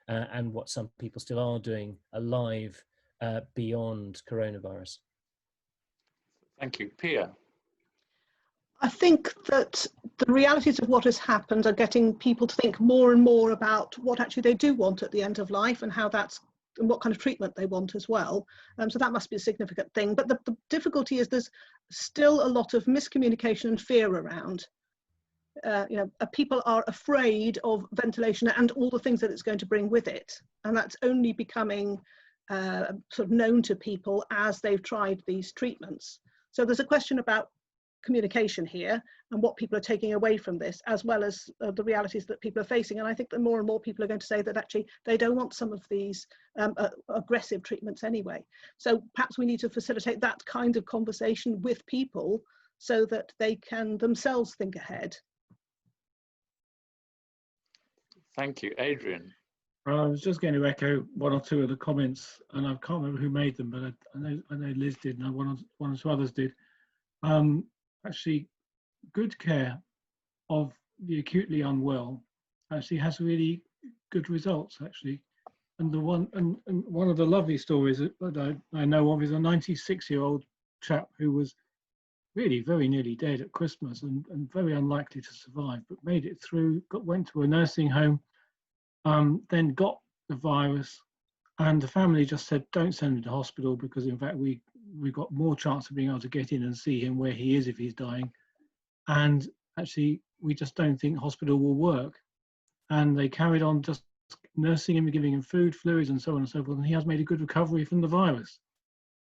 Speaker 4: and what some people still are doing alive beyond coronavirus?
Speaker 1: Thank you. Pierre?
Speaker 3: I think that the realities of what has happened are getting people to think more and more about what actually they do want at the end of life and how that's and what kind of treatment they want as well. So that must be a significant thing. But the difficulty is there's still a lot of miscommunication and fear around. People are afraid of ventilation and all the things that it's going to bring with it, and that's only becoming sort of known to people as they've tried these treatments. So there's a question about communication here and what people are taking away from this, as well as the realities that people are facing. And I think that more and more people are going to say that actually they don't want some of these aggressive treatments anyway. So perhaps we need to facilitate that kind of conversation with people so that they can themselves think ahead.
Speaker 1: Thank you. Adrian.
Speaker 2: I was just going to echo one or two of the comments, and I can't remember who made them, but I know Liz did, and one or two others did. Actually, good care of the acutely unwell actually has really good results, actually. And one of the lovely stories that I know of is a 96-year-old chap who was really very nearly dead at Christmas and very unlikely to survive, but made it through, went to a nursing home, then got the virus, and the family just said, don't send him to hospital, because in fact we got more chance of being able to get in and see him where he is if he's dying. And actually, we just don't think hospital will work. And they carried on just nursing him, giving him food, fluids, and so on and so forth. And he has made a good recovery from the virus.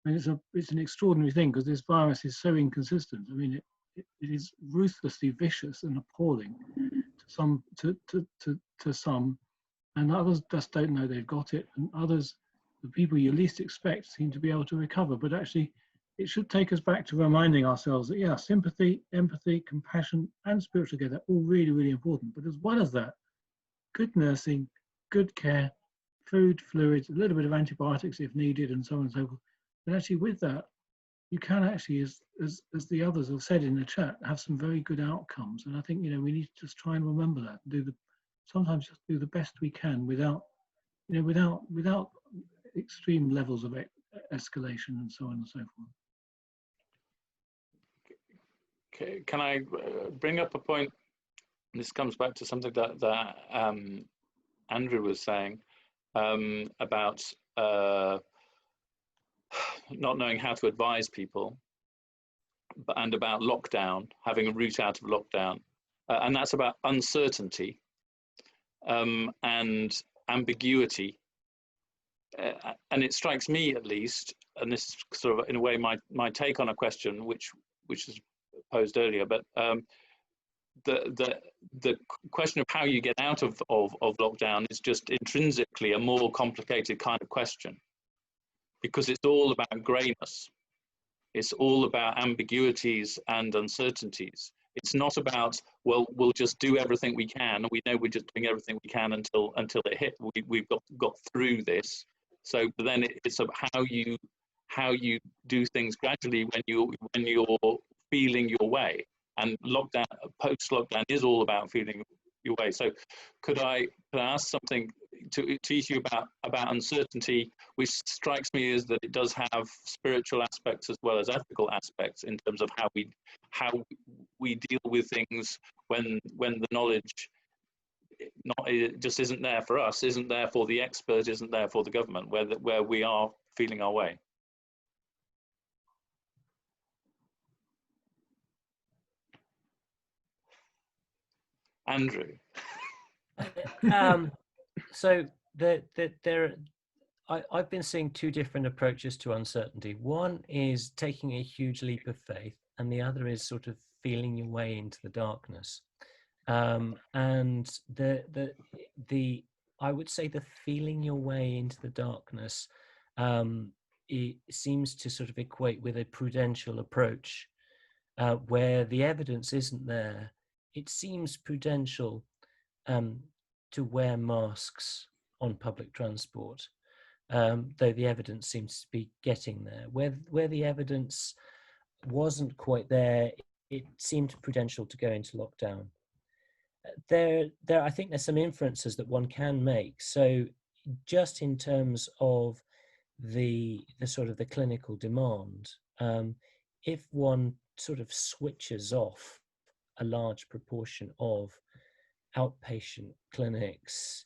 Speaker 2: And it's an extraordinary thing, because this virus is so inconsistent. I mean, it is ruthlessly vicious and appalling to some, and others just don't know they've got it, and others, the people you least expect, seem to be able to recover. But actually, it should take us back to reminding ourselves that, yeah, sympathy, empathy, compassion, and spiritual care, they're all really, really important. But as well as that, good nursing, good care, food, fluids, a little bit of antibiotics if needed, and so on and so forth. And actually, with that, you can actually, as the others have said in the chat, have some very good outcomes. And I think, we need to just try and remember that, and sometimes just do the best we can without extreme levels of escalation and so on and so forth.
Speaker 1: Okay, can I bring up a point? This comes back to something that Andrew was saying about not knowing how to advise people, and about lockdown, having a route out of lockdown, and that's about uncertainty and ambiguity. And it strikes me, at least, and this is sort of in a way my take on a question which is posed earlier, but the question of how you get out of lockdown is just intrinsically a more complicated kind of question, because it's all about greyness. It's all about ambiguities and uncertainties. It's not about, well, we'll just do everything we can, and we know we're just doing everything we can until it hit. We've got through this. So then it's about how you do things gradually when you're feeling your way. And lockdown, post-lockdown, is all about feeling your way. So could I ask something to teach you about uncertainty, which strikes me is that it does have spiritual aspects as well as ethical aspects in terms of how we deal with things when the knowledge just isn't there for us, isn't there for the expert, isn't there for the government, where we are feeling our way. Andrew.
Speaker 4: So I've been seeing two different approaches to uncertainty. One is taking a huge leap of faith, and the other is sort of feeling your way into the darkness. And I would say the feeling your way into the darkness it seems to sort of equate with a prudential approach, where the evidence isn't there. It seems prudential to wear masks on public transport, though the evidence seems to be getting there. Where the evidence wasn't quite there, it seemed prudential to go into lockdown. I think there's some inferences that one can make. So just in terms of the sort of the clinical demand, if one sort of switches off a large proportion of outpatient clinics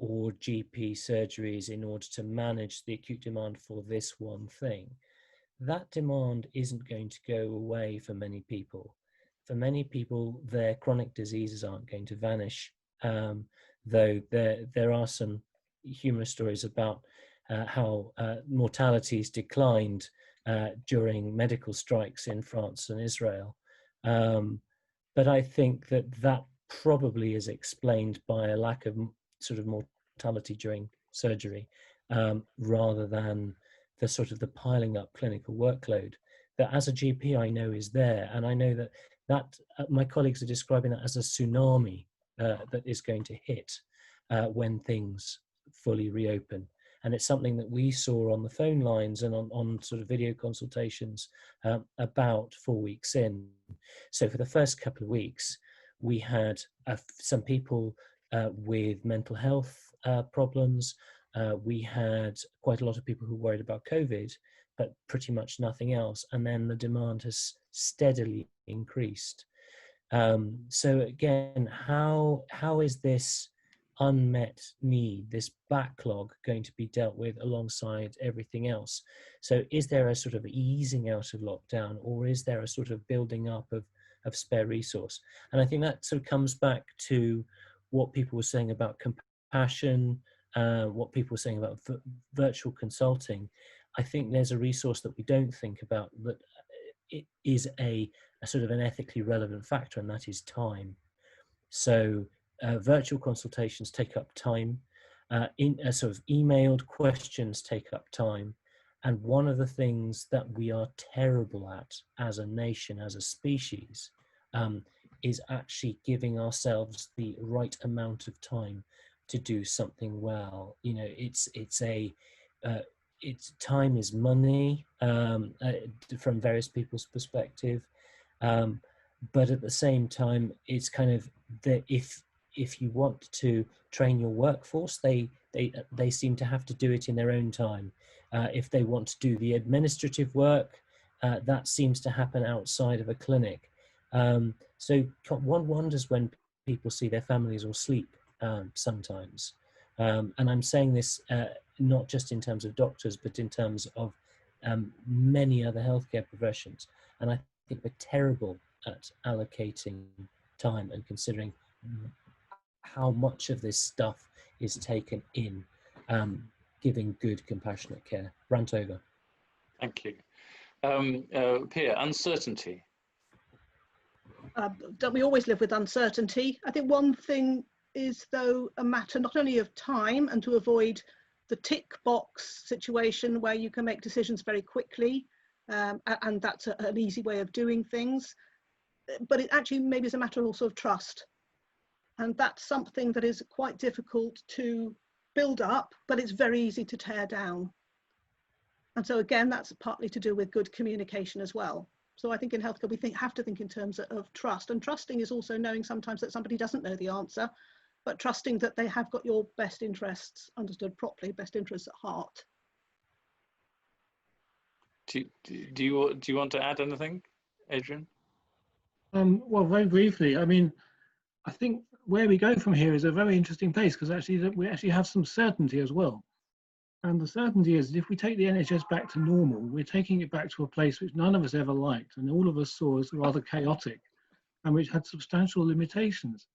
Speaker 4: or GP surgeries in order to manage the acute demand for this one thing, that demand isn't going to go away for many people. For many people, their chronic diseases aren't going to vanish, though there are some humorous stories about how mortality's declined during medical strikes in France and Israel. But I think that probably is explained by a lack of sort of mortality during surgery, rather than the sort of the piling up clinical workload that as a GP I know is there. And I know that my colleagues are describing that as a tsunami that is going to hit when things fully reopen. And it's something that we saw on the phone lines and on sort of video consultations about 4 weeks in. So for the first couple of weeks, we had some people with mental health problems. We had quite a lot of people who were worried about COVID, but pretty much nothing else. And then the demand has steadily increased. So again, how is this unmet need, this backlog, going to be dealt with alongside everything else? So is there a sort of easing out of lockdown, or is there a sort of building up of spare resource? And I think that sort of comes back to what people were saying about compassion, what people were saying about virtual consulting. I think there's a resource that we don't think about that it is a sort of an ethically relevant factor, and that is time. So virtual consultations take up time, sort of emailed questions take up time. And one of the things that we are terrible at as a nation, as a species, is actually giving ourselves the right amount of time to do something well. You know, it's time is money from various people's perspective, but at the same time, it's kind of that if you want to train your workforce, they seem to have to do it in their own time. If they want to do the administrative work, that seems to happen outside of a clinic. So one wonders when people see their families or sleep sometimes. And I'm saying this not just in terms of doctors, but in terms of many other healthcare professions. And I think we're terrible at allocating time and considering how much of this stuff is taken in giving good, compassionate care. Rant over.
Speaker 1: Thank you. Pierre, uncertainty.
Speaker 3: Don't we always live with uncertainty? I think one thing is, though, a matter not only of time and to avoid the tick box situation where you can make decisions very quickly, and that's an easy way of doing things, but it actually maybe is a matter also of trust. And that's something that is quite difficult to build up, but it's very easy to tear down. And so again, that's partly to do with good communication as well. So I think in healthcare, we have to think in terms of trust. And trusting is also knowing sometimes that somebody doesn't know the answer, but trusting that they have got your best interests understood properly, best interests at heart.
Speaker 1: Do you want to add anything, Adrian?
Speaker 2: Well, very briefly, I mean, I think where we go from here is a very interesting place, because actually we actually have some certainty as well. And the certainty is that if we take the NHS back to normal, we're taking it back to a place which none of us ever liked, and all of us saw as rather chaotic, and which had substantial limitations.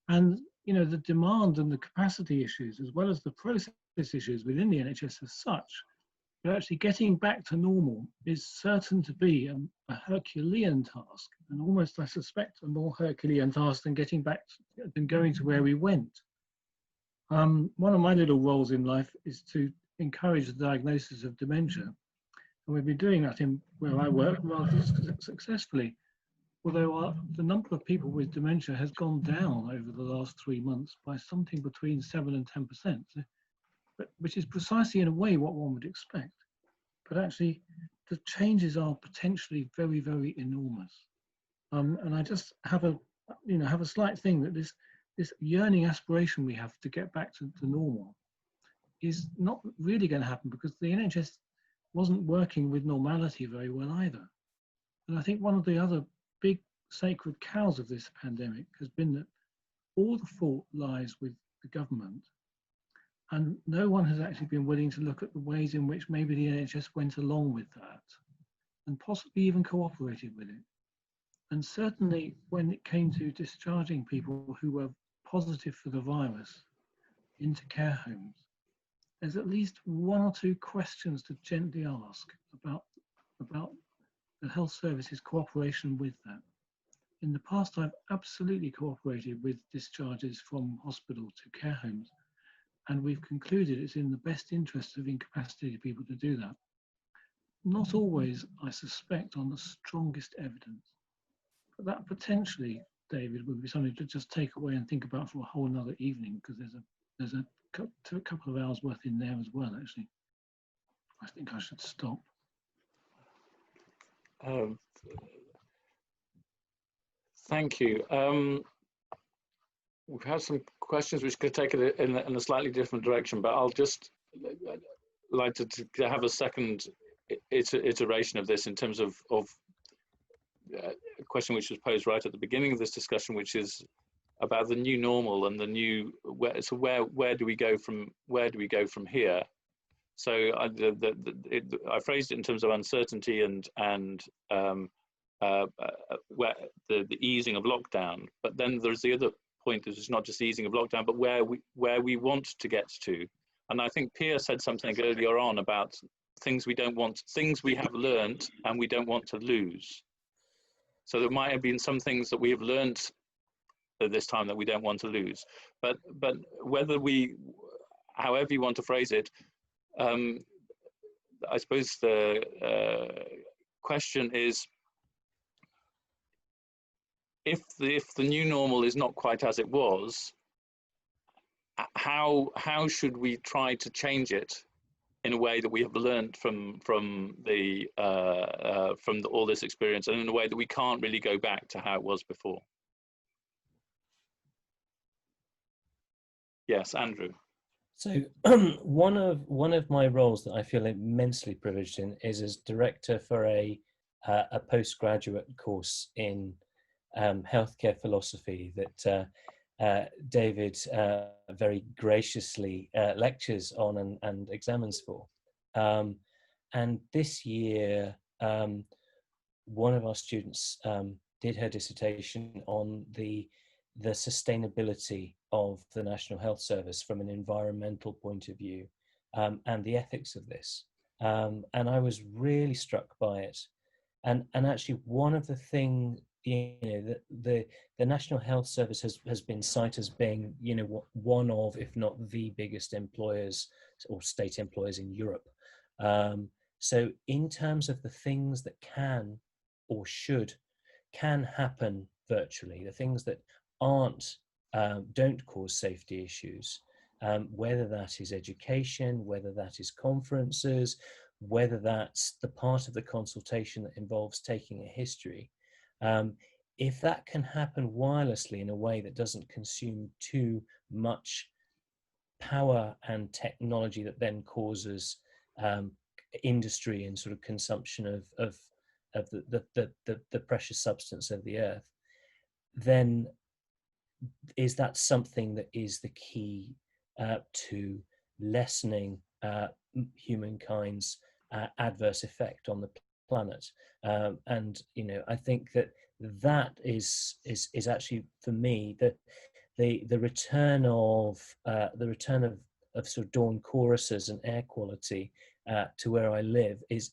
Speaker 2: And, you know, the demand and the capacity issues, as well as the process issues within the NHS as such, but actually getting back to normal is certain to be a Herculean task, and almost, I suspect, a more Herculean task than getting back than going to where we went. One of my little roles in life is to encourage the diagnosis of dementia, and we've been doing that in where I work rather successfully. Although the number of people with dementia has gone down over the last 3 months by something between 7 and 10%, but which is precisely in a way what one would expect. But actually, the changes are potentially very, very enormous. And I just have a slight thing that this yearning aspiration we have to get back to normal is not really going to happen, because the NHS wasn't working with normality very well either. And I think one of the other big sacred cows of this pandemic has been that all the fault lies with the government, And no one has actually been willing to look at the ways in which maybe the NHS went along with that and possibly even cooperated with it. And certainly when it came to discharging people who were positive for the virus into care homes, there's at least one or two questions to gently ask about the health service's cooperation with that. In the past, I've absolutely cooperated with discharges from hospital to care homes, and we've concluded it's in the best interest of incapacitated people to do that. Not always, I suspect, on the strongest evidence. But that potentially, David, would be something to just take away and think about for a whole another evening, because there's a couple of hours worth in there as well, actually. I think I should stop.
Speaker 1: Thank you. We've had some questions which could take it in a slightly different direction, but I'll just like to have a second iteration of this in terms of a question which was posed right at the beginning of this discussion, which is about the new normal and the new where do we go from here? So I phrased it in terms of uncertainty and where the easing of lockdown, but then there's the other point that it's not just the easing of lockdown, but where we want to get to. And I think Pierre said something earlier on about things we have learned and we don't want to lose. So there might have been some things that we have learned at this time that we don't want to lose. But whether however you want to phrase it, I suppose the question is, if the new normal is not quite as it was, how should we try to change it in a way that we have learned from all this experience, and in a way that we can't really go back to how it was before? Yes, Andrew.
Speaker 4: So one of my roles that I feel immensely privileged in is as director for a postgraduate course in healthcare philosophy that David very graciously lectures on and examines for. And this year, one of our students did her dissertation on the sustainability of the National Health Service from an environmental point of view, and the ethics of this. And I was really struck by it. And actually, one of the things, the National Health Service has been cited as being, one of, if not the biggest employers or state employers in Europe. So in terms of the things that can or can happen virtually, the things that don't cause safety issues, whether that is education, whether that is conferences, whether that's the part of the consultation that involves taking a history, if that can happen wirelessly in a way that doesn't consume too much power and technology that then causes industry and sort of consumption of the precious substance of the earth, then is that something that is the key to lessening humankind's adverse effect on the planet? And I think that is actually, for me, the return of sort of dawn choruses and air quality to where I live is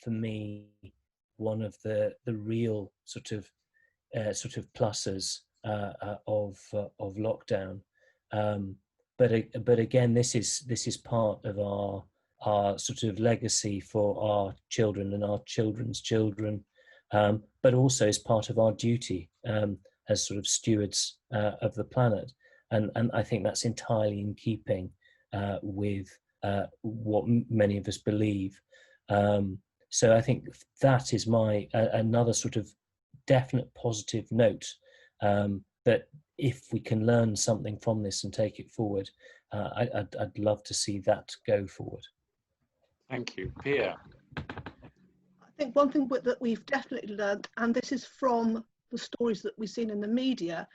Speaker 4: for me one of the real sort of pluses of lockdown. But again, this is part of our sort of legacy for our children and our children's children, but also is part of our duty as sort of stewards of the planet. And I think that's entirely in keeping with what many of us believe. So I think that is another sort of definite positive note, that if we can learn something from this and take it forward, I'd love to see that go forward.
Speaker 1: Thank you. Pierre?
Speaker 3: I think one thing that we've definitely learned, and this is from the stories that we've seen in the media,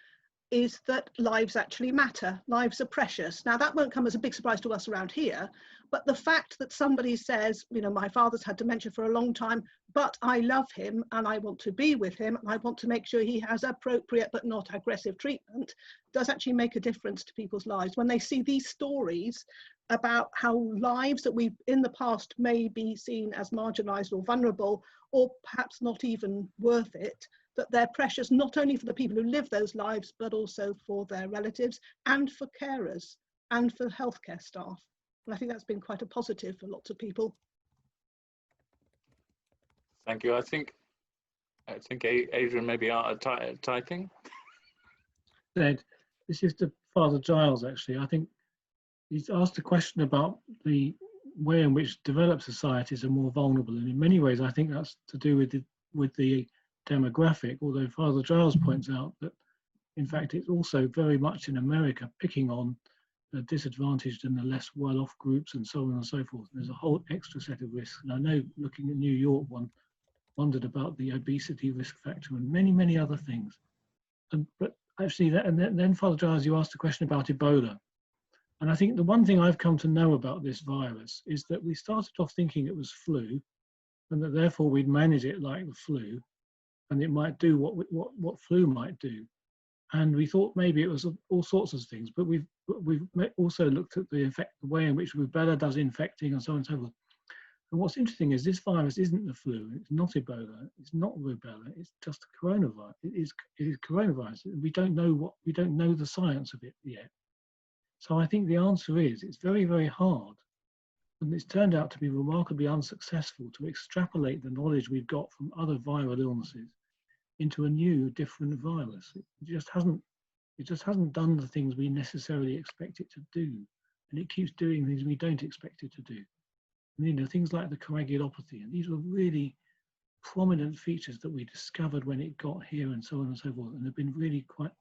Speaker 3: is that lives actually matter, lives are precious. Now that won't come as a big surprise to us around here, but the fact that somebody says, you know, my father's had dementia for a long time, but I love him and I want to be with him and I want to make sure he has appropriate but not aggressive treatment, does actually make a difference to people's lives. When they see these stories about how lives that we've in the past may be seen as marginalized or vulnerable, or perhaps not even worth it, that they're precious not only for the people who live those lives, but also for their relatives and for carers and for healthcare staff. And I think that's been quite a positive for lots of people.
Speaker 1: Thank you. I think Adrian maybe are typing.
Speaker 2: Ed, this is to Father Giles, actually. I think he's asked a question about the way in which developed societies are more vulnerable. And in many ways, I think that's to do with the demographic, although Father Giles points out that in fact it's also very much in America picking on the disadvantaged and the less well-off groups and so on and so forth. There's a whole extra set of risks, and I know looking at New York, one wondered about the obesity risk factor and many other things. But actually, then Father Giles, you asked a question about Ebola, and I think the one thing I've come to know about this virus is that we started off thinking it was flu, and that therefore we'd manage it like the flu, and it might do what flu might do, and we thought maybe it was all sorts of things. But we've also looked at the way in which rubella does infecting and so on and so forth. And what's interesting is this virus isn't the flu. It's not Ebola. It's not rubella. It's just a coronavirus. It is coronavirus. We don't know the science of it yet. So I think the answer is it's very hard, and it's turned out to be remarkably unsuccessful to extrapolate the knowledge we've got from other viral illnesses into a new, different virus. It just hasn't done the things we necessarily expect it to do, and it keeps doing things we don't expect it to do. And, you know, things like the coagulopathy, and these were really prominent features that we discovered when it got here, and so on and so forth, and have been really quite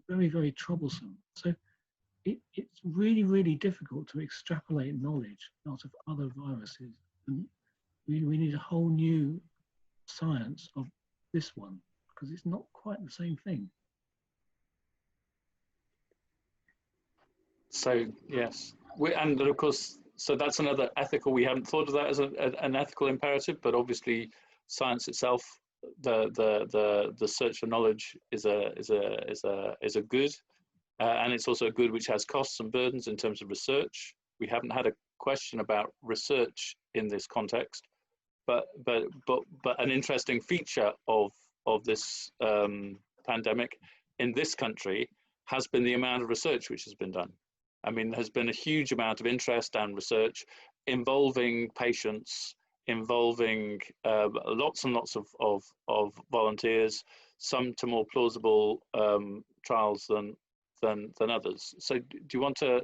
Speaker 2: very troublesome. So it's really difficult to extrapolate knowledge out of other viruses, and we need a whole new science of this one, because it's not quite the same thing.
Speaker 1: So yes, and of course, so that's another ethical. We haven't thought of that as an ethical imperative, but obviously, science itself, the search for knowledge is a good, and it's also a good which has costs and burdens in terms of research. We haven't had a question about research in this context, but an interesting feature of this pandemic in this country has been the amount of research which has been done. I mean, there's been a huge amount of interest and research involving patients, involving lots and lots of volunteers, some to more plausible trials than others. So do you want to,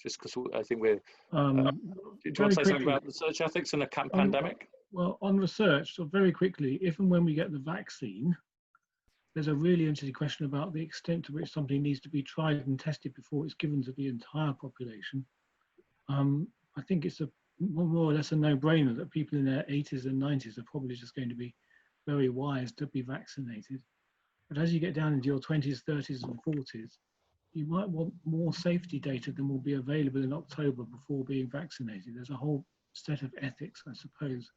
Speaker 1: just because I think we're, do you want to say something about research ethics in a pandemic?
Speaker 2: Well, on research, so very quickly, if and when we get the vaccine, there's a really interesting question about the extent to which something needs to be tried and tested before it's given to the entire population. I think it's more or less a no-brainer that people in their 80s and 90s are probably just going to be very wise to be vaccinated. But as you get down into your 20s, 30s and 40s, you might want more safety data than will be available in October before being vaccinated. There's a whole set of ethics, I suppose,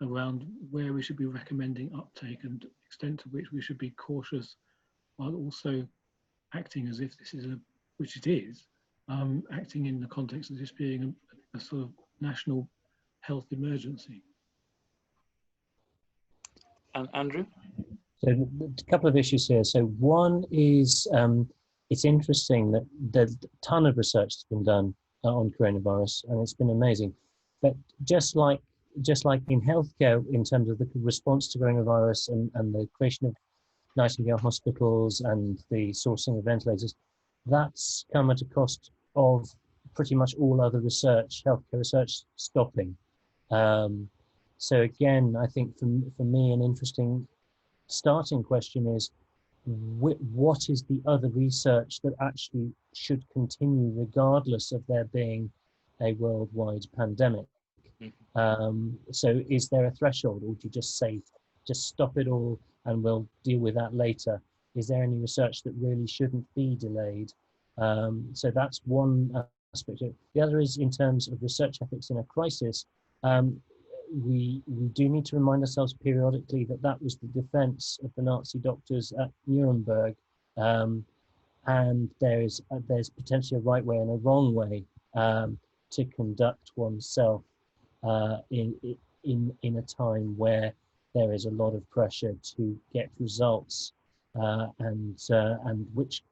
Speaker 2: around where we should be recommending uptake and the extent to which we should be cautious while also acting as if this is which it is, acting in the context of this being a sort of national health emergency.
Speaker 1: And Andrew?
Speaker 4: So a couple of issues here. So one is, it's interesting that there's a ton of research that's been done on coronavirus, and it's been amazing. But just like in healthcare, in terms of the response to coronavirus and the creation of Nightingale hospitals and the sourcing of ventilators, that's come at a cost of pretty much all other research, healthcare research, stopping. So again, I think for me, an interesting starting question is, what is the other research that actually should continue regardless of there being a worldwide pandemic? So is there a threshold, or do you just say, just stop it all and we'll deal with that later? is there any research that really shouldn't be delayed? So that's one aspect. The other is in terms of research ethics in a crisis. We do need to remind ourselves periodically that that was the defense of the Nazi doctors at Nuremberg, and there's potentially a right way and a wrong way to conduct oneself in a time where there is a lot of pressure to get results, and which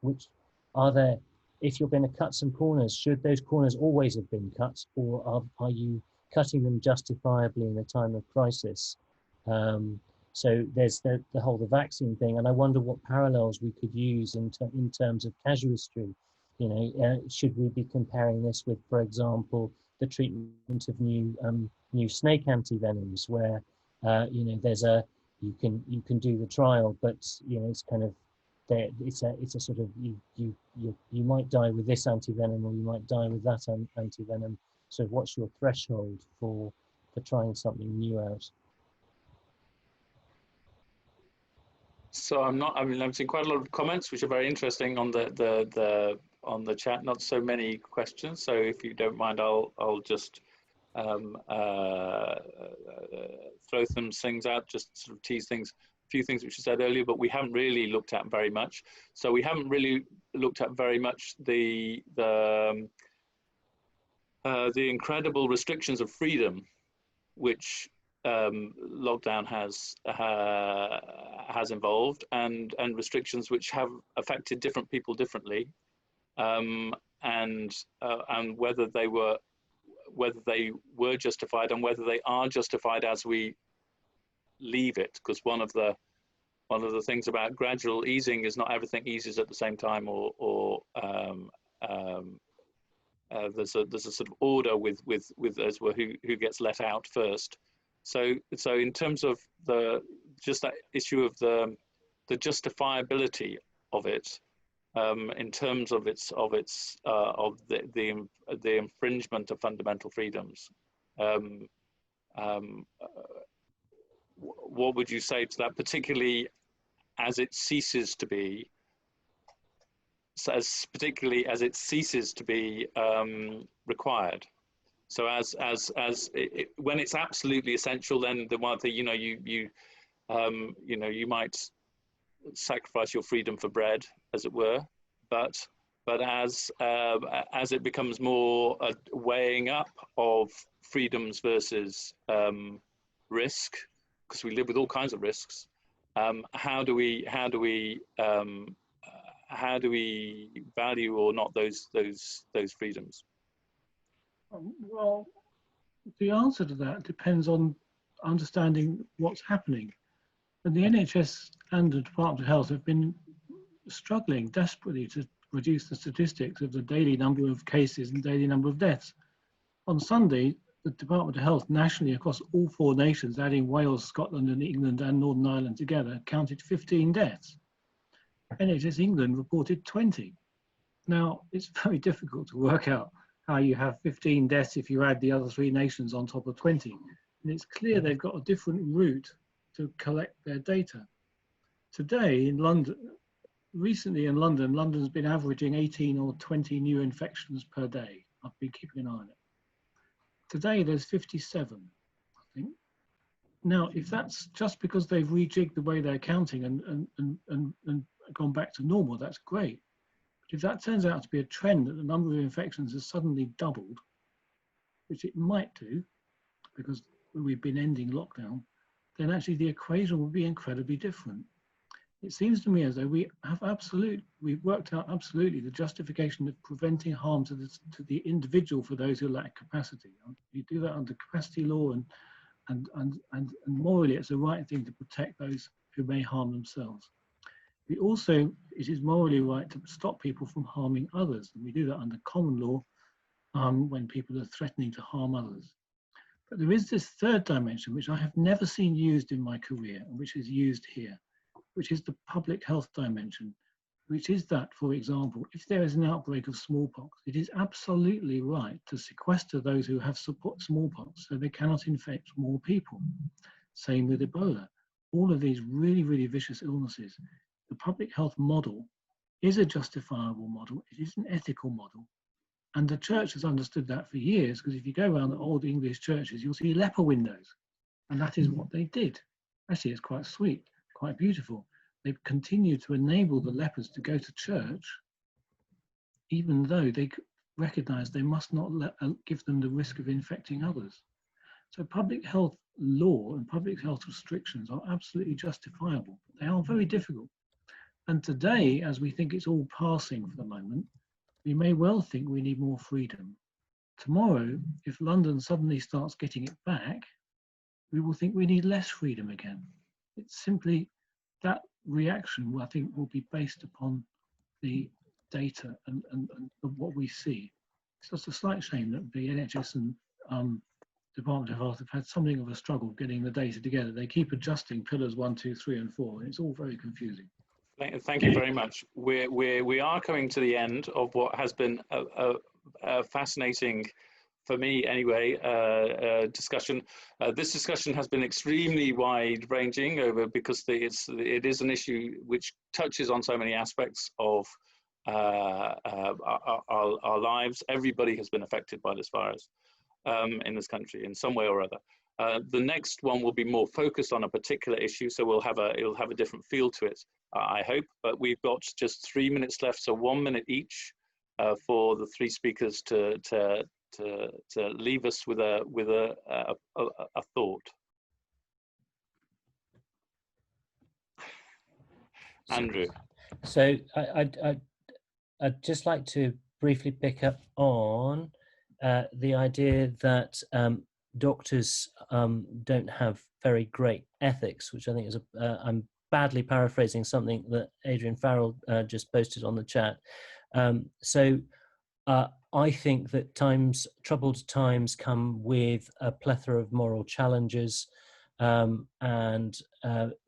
Speaker 4: are there. If you're going to cut some corners, should those corners always have been cut, or are you cutting them justifiably in a time of crisis? So there's the vaccine thing, and I wonder what parallels we could use in terms of casuistry. You know, should we be comparing this with, for example, the treatment of new snake antivenoms, where you know, there's you can do the trial, but you know, it's kind of it's a sort of you might die with this antivenom, or you might die with that antivenom. So what's your threshold for trying something new out?
Speaker 1: So I'm seeing quite a lot of comments, which are very interesting on the chat. Not so many questions. So if you don't mind, I'll just throw some things out, just sort of tease things. A few things which you said earlier, but we haven't really looked at very much. So we haven't really looked at very much the incredible restrictions of freedom, which lockdown has involved, and restrictions which have affected different people differently, and whether they were justified, and whether they are justified as we leave it. Because one of the things about gradual easing is not everything eases at the same time, or there's a sort of order with as well who gets let out first. So in terms of just that issue of the justifiability of it, in terms of the infringement of fundamental freedoms, what would you say to that, particularly as it ceases to be? Particularly as it ceases to be required. So when it's absolutely essential, then the one thing, you know, you might sacrifice your freedom for bread, as it were. But as it becomes more a weighing up of freedoms versus risk, because we live with all kinds of risks, how do we value or not those freedoms?
Speaker 2: Well, the answer to that depends on understanding what's happening. And the NHS and the Department of Health have been struggling desperately to reduce the statistics of the daily number of cases and daily number of deaths. On Sunday, the Department of Health nationally across all 4 nations, adding Wales, Scotland and England and Northern Ireland together, counted 15 deaths. NHS England reported 20. Now, it's very difficult to work out how you have 15 deaths if you add the other 3 nations on top of 20. And it's clear they've got a different route to collect their data. Today in London, recently in London, London's been averaging 18 or 20 new infections per day. I've been keeping an eye on it. Today there's 57, I think. Now, if that's just because they've rejigged the way they're counting and gone back to normal, that's great. But if that turns out to be a trend, that the number of infections has suddenly doubled, which it might do, because we've been ending lockdown, then actually the equation will be incredibly different. It seems to me as though we've worked out absolutely the justification of preventing harm to the individual for those who lack capacity. You do that under capacity law, and morally it's the right thing to protect those who may harm themselves. It is morally right to stop people from harming others, and we do that under common law when people are threatening to harm others. But there is this third dimension, which I have never seen used in my career, and which is used here, which is the public health dimension, which is that, for example, if there is an outbreak of smallpox, it is absolutely right to sequester those who have smallpox so they cannot infect more people. Same with Ebola. All of these really, really vicious illnesses. the public health model is a justifiable model, it is an ethical model. And the church has understood that for years, because if you go around the old English churches, you'll see leper windows. And that is what they did. Actually, it's quite sweet, quite beautiful. They've continued to enable the lepers to go to church, even though they recognize they must not give them the risk of infecting others. So public health law and public health restrictions are absolutely justifiable. They are very difficult. And today, as we think it's all passing for the moment, we may well think we need more freedom. Tomorrow, if London suddenly starts getting it back, we will think we need less freedom again. It's simply that reaction, I think, will be based upon the data and what we see. It's just a slight shame that the NHS and Department of Health have had something of a struggle getting the data together. They keep adjusting pillars 1, 2, 3, and 4, and it's all very confusing.
Speaker 1: Thank you very much. We are coming to the end of what has been a fascinating, for me anyway, discussion. This discussion has been extremely wide-ranging because it is an issue which touches on so many aspects of our lives. Everybody has been affected by this virus in this country in some way or other. The next one will be more focused on a particular issue, so it'll have a different feel to it, I hope. But we've got just 3 minutes left, so 1 minute each for the three speakers to leave us with a thought. Andrew.
Speaker 4: So I'd just like to briefly pick up on the idea that doctors don't have very great ethics, which I think is I'm badly paraphrasing something that Adrian Farrell just posted on the chat. So I think that troubled times come with a plethora of moral challenges, and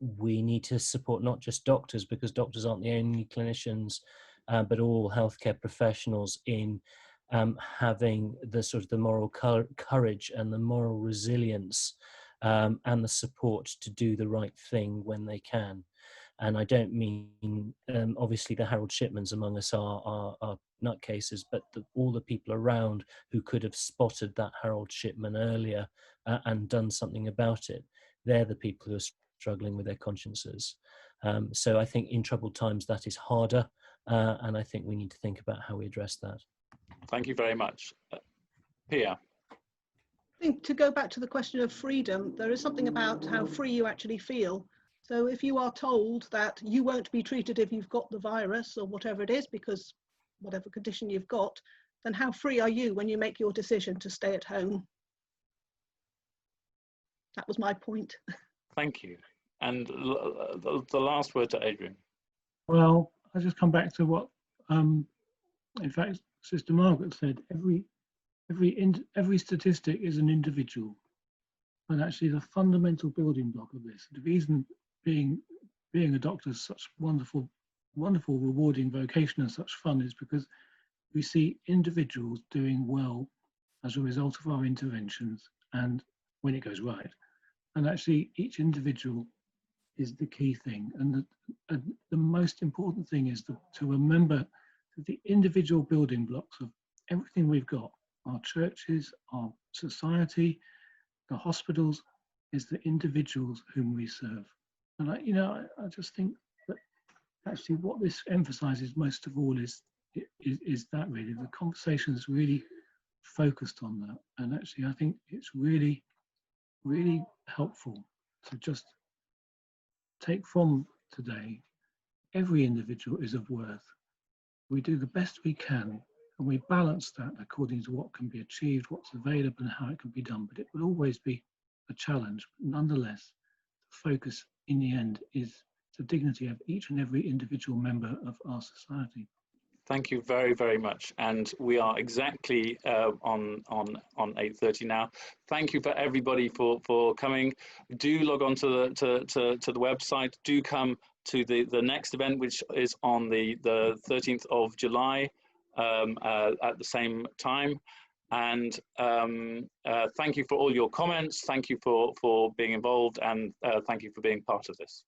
Speaker 4: we need to support not just doctors, because doctors aren't the only clinicians, but all healthcare professionals in having the sort of the moral courage and the moral resilience and the support to do the right thing when they can. And I don't mean, obviously the Harold Shipmans among us are nutcases, but all the people around who could have spotted that Harold Shipman earlier and done something about it, they're the people who are struggling with their consciences. So I think in troubled times that is harder, and I think we need to think about how we address that.
Speaker 1: Thank you very much. Pierre.
Speaker 3: I think to go back to the question of freedom, there is something about how free you actually feel. So if you are told that you won't be treated if you've got the virus or whatever it is, because whatever condition you've got, then how free are you when you make your decision to stay at home? That was my point.
Speaker 1: Thank you. And the last word to Adrian.
Speaker 2: Well, I'll just come back to what, in fact, Sister Margaret said. Every statistic is an individual, and actually the fundamental building block of this, the reason being a doctor is such wonderful, rewarding vocation and such fun, is because we see individuals doing well as a result of our interventions, and when it goes right. And actually each individual is the key thing. And the most important thing is to remember that the individual building blocks of everything we've got, our churches, our society, the hospitals, is the individuals whom we serve. And I just think that actually what this emphasizes most of all is that really, the conversation is really focused on that. And actually I think it's really, really helpful to just take from today, every individual is of worth. We do the best we can, and we balance that according to what can be achieved, what's available, and how it can be done. But it will always be a challenge. Nonetheless, the focus in the end is the dignity of each and every individual member of our society.
Speaker 1: Thank you very, very much. And we are exactly on 8:30 now. Thank you for everybody for coming. Do log on to the website. Do come to the next event, which is on the 13th of July at the same time. And thank you for all your comments. Thank you for being involved, and thank you for being part of this.